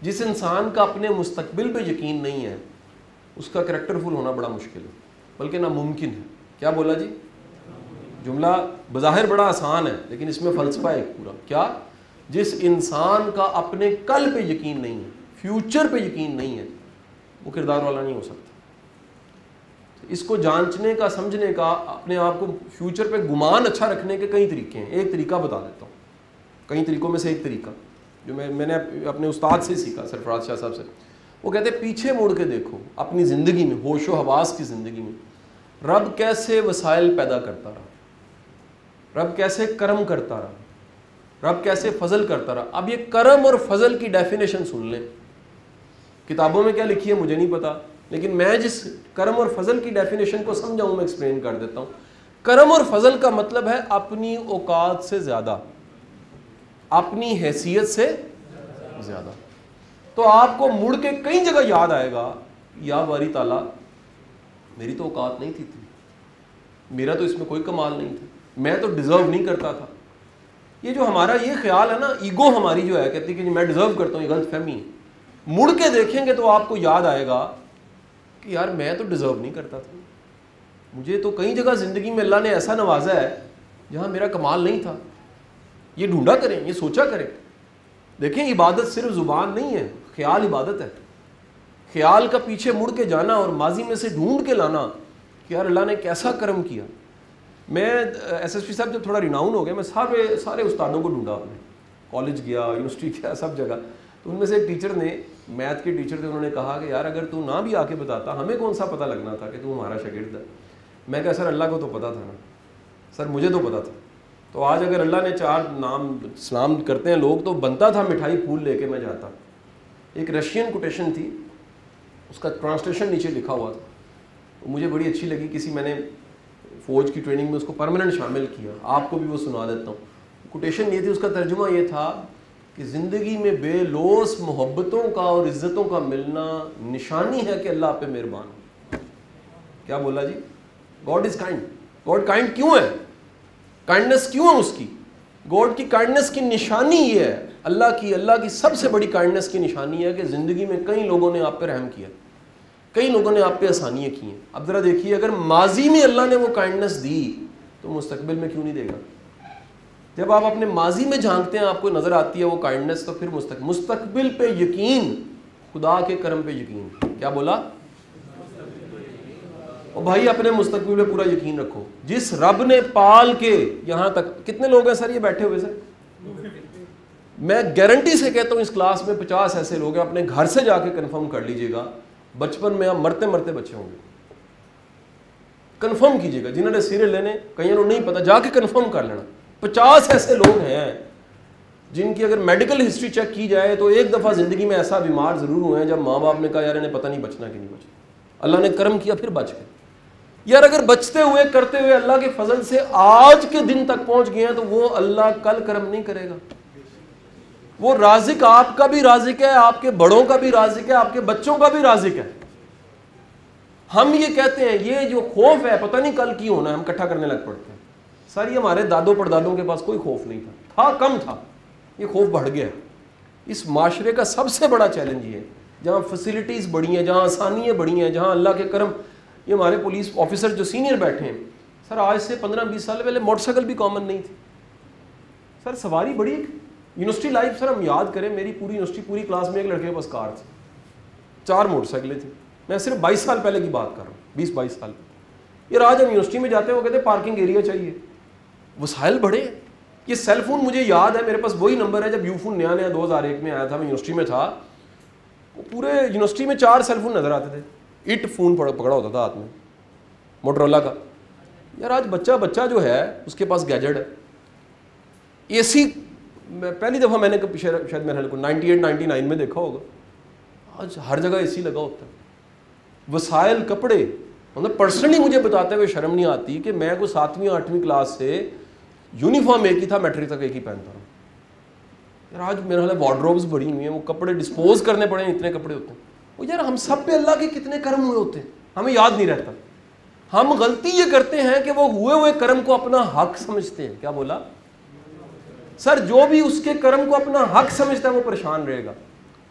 जिस इंसान का अपने मुस्तकबिल पे यकीन नहीं है उसका करैक्टरफुल होना बड़ा मुश्किल है, बल्कि नामुमकिन है। क्या बोला जी? जुमला बज़ाहिर बड़ा आसान है लेकिन इसमें फ़लसफ़ा है पूरा। क्या? जिस इंसान का अपने कल पे यकीन नहीं है, फ्यूचर पे यकीन नहीं है, वो किरदार वाला नहीं हो सकता। इसको जांचने का, समझने का, अपने आप को फ्यूचर पे गुमान अच्छा रखने के कई तरीके हैं। एक तरीका बता देता हूँ, कई तरीकों में से एक तरीका जो मैंने अपने उस्ताद से सीखा, सरफराज शाह साहब से। वो कहते हैं पीछे मुड़ के देखो अपनी ज़िंदगी में, होशो हवास की ज़िंदगी में, रब कैसे वसाइल पैदा करता रहा, रब कैसे करम करता रहा, रब कैसे फजल करता रहा। अब ये करम और फजल की डेफिनेशन सुन लें। किताबों में क्या लिखी है मुझे नहीं पता, लेकिन मैं जिस करम और फजल की डेफिनेशन को समझाऊँ मैं एक्सप्लेन कर देता हूँ। करम और फजल का मतलब है अपनी औकात से ज़्यादा, अपनी हैसियत से ज़्यादा। तो आपको मुड़ के कई जगह याद आएगा, या बारी ताला मेरी तो औकात नहीं थी, मेरा तो इसमें कोई कमाल नहीं था, मैं तो डिज़र्व नहीं करता था। ये जो हमारा ये ख्याल है ना, ईगो हमारी जो है, कहती है कि मैं डिज़र्व करता हूँ, ये गलत फहमी है। मुड़ के देखेंगे तो आपको याद आएगा कि यार मैं तो डिज़र्व नहीं करता था, मुझे तो कई जगह ज़िंदगी में अल्लाह ने ऐसा नवाजा है जहाँ मेरा कमाल नहीं था। ये ढूंढा करें, ये सोचा करें। देखें, इबादत सिर्फ ज़ुबान नहीं है, ख्याल इबादत है। ख्याल का पीछे मुड़ के जाना और माजी में से ढूंढ के लाना कि यार अल्लाह ने कैसा करम किया। मैं एसएसपी साहब जब थोड़ा रिनाउन हो गया, मैं सारे उस्तादों को ढूंढा, अपने कॉलेज गया, यूनिवर्सिटी गया, सब जगह। तो उनमें से एक टीचर ने, मैथ के टीचर थे, उन्होंने कहा कि यार अगर तू ना भी आके बताता, हमें कौन सा पता लगना था कि तू हमारा शागिर्द है। मैं कहा सर अल्लाह को तो पता था ना सर, मुझे तो पता था। तो आज अगर अल्लाह ने 4 नाम सलाम करते हैं लोग, तो बनता था मिठाई फूल लेके मैं जाता। एक रशियन कोटेशन थी, उसका ट्रांसलेशन नीचे लिखा हुआ था, तो मुझे बड़ी अच्छी लगी। किसी मैंने फ़ौज की ट्रेनिंग में उसको परमानेंट शामिल किया, आपको भी वो सुना देता हूँ। कोटेशन ये थी, उसका तर्जुमा ये था कि ज़िंदगी में बेलोस मोहब्बतों का और इज़्ज़तों का मिलना निशानी है कि अल्लाह पे मेहरबान। क्या बोला जी? God is kind. God kind क्यों है? काइंडनेस क्यों है उसकी? गॉड की काइंडनेस की निशानी ये है, अल्लाह की सबसे बड़ी काइंडनेस की निशानी है कि ज़िंदगी में कई लोगों ने आप पे रहम किया, कई लोगों ने आप पे आसानियाँ की हैं। अब ज़रा देखिए, अगर माजी में अल्लाह ने वो काइंडनेस दी तो मुस्तकबिल में क्यों नहीं देगा? जब आप अपने माजी में झांकते हैं, आपको नज़र आती है वो काइंडनेस, तो फिर मुस्तकबिल पे यकीन, खुदा के करम पे यकीन। क्या बोला? और भाई अपने मुस्तकबिल पे पूरा यकीन रखो। जिस रब ने पाल के यहाँ तक, कितने लोग हैं सर ये बैठे हुए सर? मैं गारंटी से कहता हूँ इस क्लास में 50 ऐसे लोग हैं, अपने घर से जाके कंफर्म कर लीजिएगा, बचपन में आप मरते मरते बच्चे होंगे। कंफर्म कीजिएगा, जिन्होंने सीरियल लेने, कईयों को नहीं पता, जाके कंफर्म कर लेना। 50 ऐसे लोग हैं जिनकी अगर मेडिकल हिस्ट्री चेक की जाए तो एक दफ़ा ज़िंदगी में ऐसा बीमार ज़रूर हुए हैं जब माँ बाप ने कहा यार इन्हें पता नहीं बचना कि नहीं बचना, अल्लाह ने करम किया फिर बच गए। यार अगर बचते हुए करते हुए अल्लाह के फजल से आज के दिन तक पहुंच गए हैं, तो वो अल्लाह कल करम नहीं करेगा। वो राज़िक आपका भी राज़िक है, आपके बड़ों का भी राज़िक है, आपके बच्चों का भी राज़िक है। हम ये कहते हैं ये जो खौफ है पता नहीं कल की होना है, हम इकट्ठा करने लग पड़ते हैं। सर ये हमारे दादों परदादों के पास कोई खौफ नहीं था, कम था, ये खौफ बढ़ गया। इस माशरे का सबसे बड़ा चैलेंज ये है, जहाँ फैसिलिटीज़ बढ़ी हैं, जहाँ आसानियाँ बढ़ी हैं, जहाँ अल्लाह के करम। ये हमारे पुलिस ऑफिसर जो सीनियर बैठे हैं सर, आज से 15-20 साल पहले मोटरसाइकिल भी कॉमन नहीं थी सर, सवारी बड़ी। यूनिवर्सिटी लाइफ सर हम याद करें, मेरी पूरी यूनिवर्सिटी पूरी क्लास में एक लड़के के पास कार थी, 4 मोटरसाइकिलें थी। मैं सिर्फ 22 साल पहले की बात कर रहा हूँ, 20-22 साल। ये आज हम यूनिवर्सिटी में जाते हैं, वो कहते हैं पार्किंग एरिया चाहिए, वसाइल बढ़े। ये सेलफोन मुझे याद है, मेरे पास वही नंबर है जब यूफोन नया 2001 में आया था, मैं यूनिवर्सिटी में था, पूरे यूनिवर्सिटी में 4 सेलफोन नजर आते थे। इट फोन पकड़ा होता था हाथ में, मोटरोला का, यार आज बच्चा जो है उसके पास गैजेट है, एसी, पहली दफ़ा मैंने शायद मेरे को 98-99 में देखा होगा, आज हर जगह एसी लगा होता है, वसाइल, कपड़े। मतलब पर्सनली मुझे बताते हुए शर्म नहीं आती कि मैं को 7वीं 8वीं क्लास से यूनिफॉर्म एक ही था, मैट्रिक तक एक ही पहनता रहा। यार आज मेरे हाल वार्डरोब्स बड़ी हुई हैं, वो कपड़े डिस्पोज करने पड़े, इतने कपड़े होते हैं। वो यार हम सब पे अल्लाह के कितने कर्म हुए होते हैं, हमें याद नहीं रहता। हम गलती ये करते हैं कि वो हुए कर्म को अपना हक समझते हैं। क्या बोला सर? जो भी उसके कर्म को अपना हक समझता है वो परेशान रहेगा।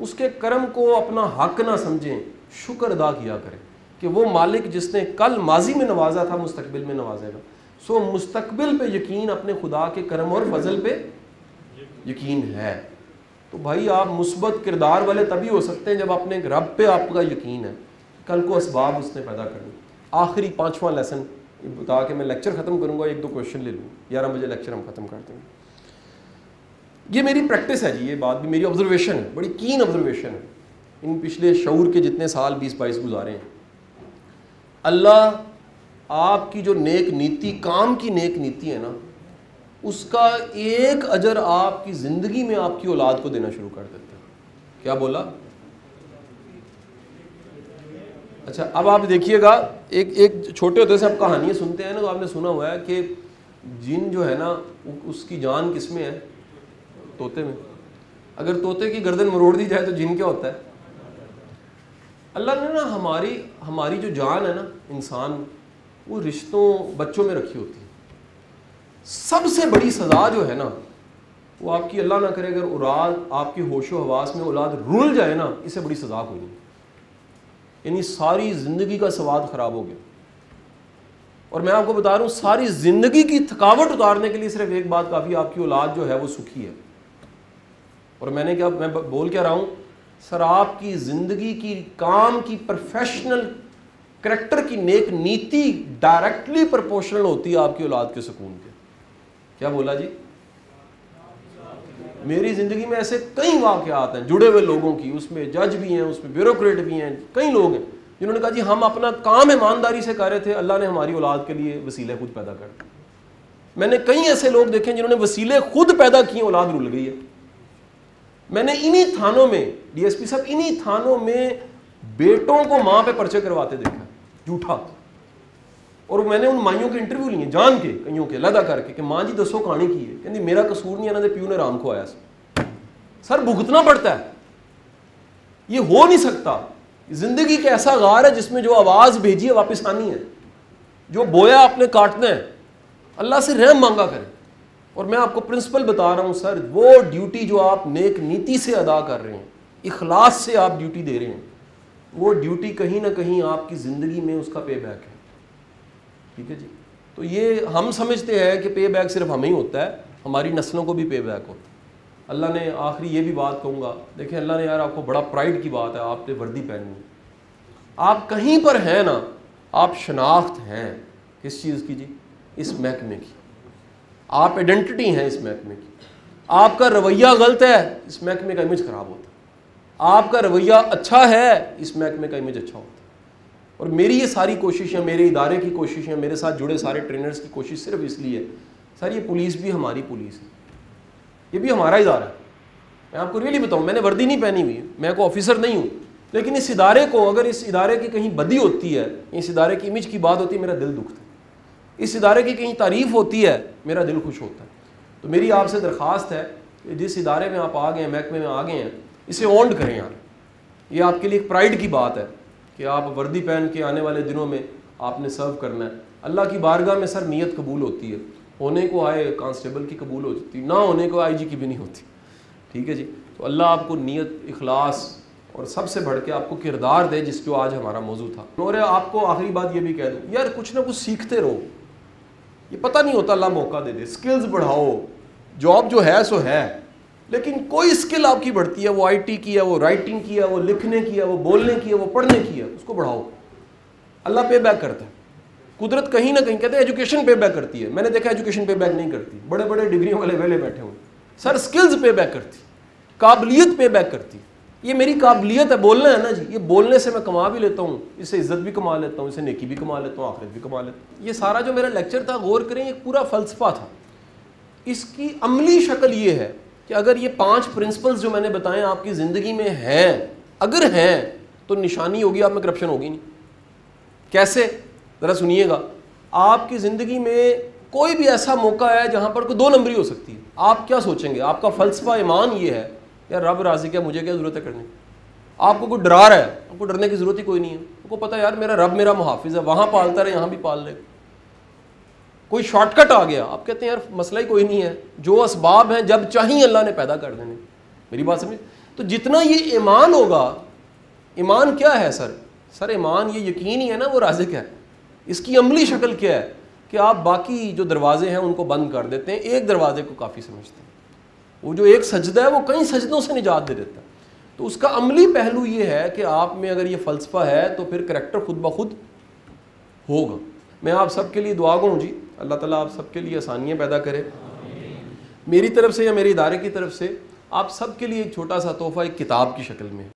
उसके कर्म को अपना हक ना समझें, शुक्र अदा किया करें कि वो मालिक जिसने कल माजी में नवाजा था मुस्तकबिल में नवाजेगा। सो मुस्तकबिल पे यकीन, अपने खुदा के करम और फजल पे यकीन है। तो भाई आप मुस्बत किरदार वाले तभी हो सकते हैं जब अपने रब पे आपका यकीन है, कल को असबाब उसने पैदा करनी। आखिरी 5वां लेसन बता के मैं लेक्चर ख़त्म करूँगा, 1-2 क्वेश्चन ले लूँ, 11 बजे लेक्चर हम ख़त्म करते हैं। ये मेरी प्रैक्टिस है जी, ये बात भी मेरी ऑब्जर्वेशन है, बड़ी कीन ऑब्जर्वेशन है इन पिछले शऊर के जितने साल 20-22 गुजारे हैं। अल्लाह आपकी जो नेक नीति, काम की नेक नीति है ना, उसका एक अजर आपकी ज़िंदगी में आपकी औलाद को देना शुरू कर देते हैं। क्या बोला? अच्छा अब आप देखिएगा, एक छोटे होते से आप कहानियाँ सुनते हैं ना, तो आपने सुना हुआ है कि जिन जो है ना उसकी जान किस में है? तोते में। अगर तोते की गर्दन मरोड़ दी जाए तो जिन क्या होता है? अल्लाह ने ना हमारी जो जान है ना इंसान, वो रिश्तों, बच्चों में रखी होती है। सबसे बड़ी सज़ा जो है ना वो आपकी, अल्लाह ना करे अगर औलाद आपकी होशो हवास में औलाद रुल जाए ना, इससे बड़ी सज़ा कोई नहीं। यानी सारी ज़िंदगी का सवाद ख़राब हो गया। और मैं आपको बता रहा हूँ, सारी ज़िंदगी की थकावट उतारने के लिए सिर्फ एक बात काफ़ी, आपकी औलाद जो है वो सुखी है। और मैं बोल क्या रहा हूँ सर, आपकी ज़िंदगी की, काम की, प्रोफेशनल करैक्टर की नेक नीति डायरेक्टली प्रोपोर्शनल होती है आपकी औलाद के सुकून के। क्या बोला जी? मेरी ज़िंदगी में ऐसे कई वाक़यात हैं जुड़े हुए लोगों की, उसमें जज भी हैं, उसमें ब्यूरोक्रेट भी हैं, कई लोग हैं जिन्होंने कहा जी हम अपना काम ईमानदारी से कर रहे थे, अल्लाह ने हमारी औलाद के लिए वसीले खुद पैदा कर दिए। मैंने कई ऐसे लोग देखे जिन्होंने वसीले खुद पैदा किए, औलाद रुल गई है। मैंने इन्हीं थानों में, डीएसपी साहब, इन्हीं थानों में बेटों को माँ पे पर्चे करवाते देखा, झूठा। और मैंने उन माइयों के इंटरव्यू लिए जान के, कईयों के लदा करके कि माँ जी दसो कहानी की है, कहती मेरा कसूर नहीं, इन्होंने प्यू ने राम को आया सर, भुगतना पड़ता है, ये हो नहीं सकता। जिंदगी का ऐसा गार है जिसमें जो आवाज भेजी है वापस आनी है, जो बोया आपने काटना है। अल्लाह से रहम मांगा करें। और मैं आपको प्रिंसिपल बता रहा हूं सर, वो ड्यूटी जो आप नेक नीति से अदा कर रहे हैं, इखलास से आप ड्यूटी दे रहे हैं, वो ड्यूटी कहीं ना कहीं आपकी ज़िंदगी में उसका पे बैक है। ठीक है जी? तो ये हम समझते हैं कि पे बैक सिर्फ हमें ही होता है, हमारी नस्लों को भी पे बैक होता है। अल्लाह ने, आखिरी ये भी बात कहूँगा, देखें अल्लाह ने यार आपको बड़ा प्राइड की बात है, आपने वर्दी पहननी है, आप कहीं पर हैं ना, आप शनाख्त हैं किस चीज़ की जी? इस महकमे की। आप आइडेंटिटी हैं इस महकमे की। आपका रवैया गलत है, इस महकमे का इमेज ख़राब होता है। आपका रवैया अच्छा है, इस महकमे का इमेज अच्छा होता है। और मेरी ये सारी कोशिशें, मेरे इदारे की कोशिशें, मेरे साथ जुड़े सारे ट्रेनर्स की कोशिश सिर्फ इसलिए है सर, ये पुलिस भी हमारी पुलिस है, ये भी हमारा इदारा है। मैं आपको रियली बताऊँ, मैंने वर्दी नहीं पहनी हुई है, मैं कोई ऑफिसर नहीं हूँ, लेकिन इस इदारे को, अगर इस इदारे की कहीं बदी होती है, इस इदारे की इमेज की बात होती है, मेरा दिल दुखता है। इस इदारे की कहीं तारीफ़ होती है, मेरा दिल खुश होता है। तो मेरी आपसे दरख्वास्त है कि जिस इदारे में आप आ गए हैं, महकमे में आ गए हैं, इसे ऑन्ड करें यार। ये आपके लिए एक प्राइड की बात है कि आप वर्दी पहन के आने वाले दिनों में आपने सर्व करना है। अल्लाह की बारगाह में सर नियत कबूल होती है, होने को आए कांस्टेबल की कबूल होती, ना होने को आईजी की भी नहीं होती। ठीक है जी? तो अल्लाह आपको नियत, इखलास और सबसे बढ़ के आपको किरदार दे, जिस जो आज हमारा मौजू था। और आपको आखिरी बात ये भी कह दूँ यार, कुछ ना कुछ सीखते रहो, ये पता नहीं होता, अल्लाह मौका दे दे, स्किल्स बढ़ाओ। जॉब जो है सो है, लेकिन कोई स्किल आपकी बढ़ती है, वो आईटी की है, वो राइटिंग की है, वो लिखने की है, वो बोलने की है, वो पढ़ने की है, उसको बढ़ाओ। अल्लाह पे बैक करता है। कुदरत कहीं ना कहीं, कहते हैं एजुकेशन पे बैक करती है, मैंने देखा एजुकेशन पे बैक नहीं करती। बड़े बड़े डिग्रियों वाले वेले बैठे हुए सर, स्किल्स पे बैक करती, काबिलियत पे बैक करती। ये मेरी काबिलियत है, बोलना है ना जी, ये बोलने से मैं कमा भी लेता हूँ, इससे इज्जत भी कमा लेता हूँ, इससे नेकी भी कमा लेता हूँ, आखिरत भी कमा लेता हूँ। ये सारा जो मेरा लेक्चर था, गौर करें, एक पूरा फ़लसफ़ा था। इसकी अमली शक्ल ये है कि अगर ये 5 प्रिंसिपल्स जो मैंने बताए आपकी ज़िंदगी में हैं, अगर हैं तो निशानी होगी आप में करप्शन होगी नहीं। कैसे? ज़रा सुनिएगा। आपकी ज़िंदगी में कोई भी ऐसा मौका है जहाँ पर कोई 2 नंबरी हो सकती है, आप क्या सोचेंगे? आपका फ़लसफ़ा ईमान ये है, यार रब राज़ी क्या, मुझे क्या ज़रूरत है करने। आपको कोई डरा रहा है, आपको डरने की ज़रूरत ही कोई नहीं है। आपको पता है यार मेरा रब मेरा मुहाफ़िज़ है, वहाँ पालता रहे यहाँ भी पाल ले। कोई शॉर्टकट आ गया, आप कहते हैं यार मसला ही कोई नहीं है, जो असबाब हैं जब चाहिए अल्लाह ने पैदा कर देने। मेरी बात समझ? तो जितना ये ईमान होगा, ईमान क्या है सर ईमान ये यकीन ही है ना वो राज़िक है। इसकी अमली शक्ल क्या है कि आप बाकी जो दरवाजे हैं उनको बंद कर देते हैं, एक दरवाजे को काफ़ी समझते हैं। वो जो एक सजदा है वो कई सजदों से निजात दे देता है। तो उसका अमली पहलू ये है कि आप में अगर ये फ़लसफ़ा है तो फिर करैक्टर खुद ब खुद होगा। मैं आप सबके लिए दुआ करूँ जी, अल्लाह ताला आप सबके लिए आसानियाँ पैदा करे। मेरी तरफ से या मेरे इदारे की तरफ से आप सबके लिए एक छोटा सा तोहफ़ा एक किताब की शक्ल में,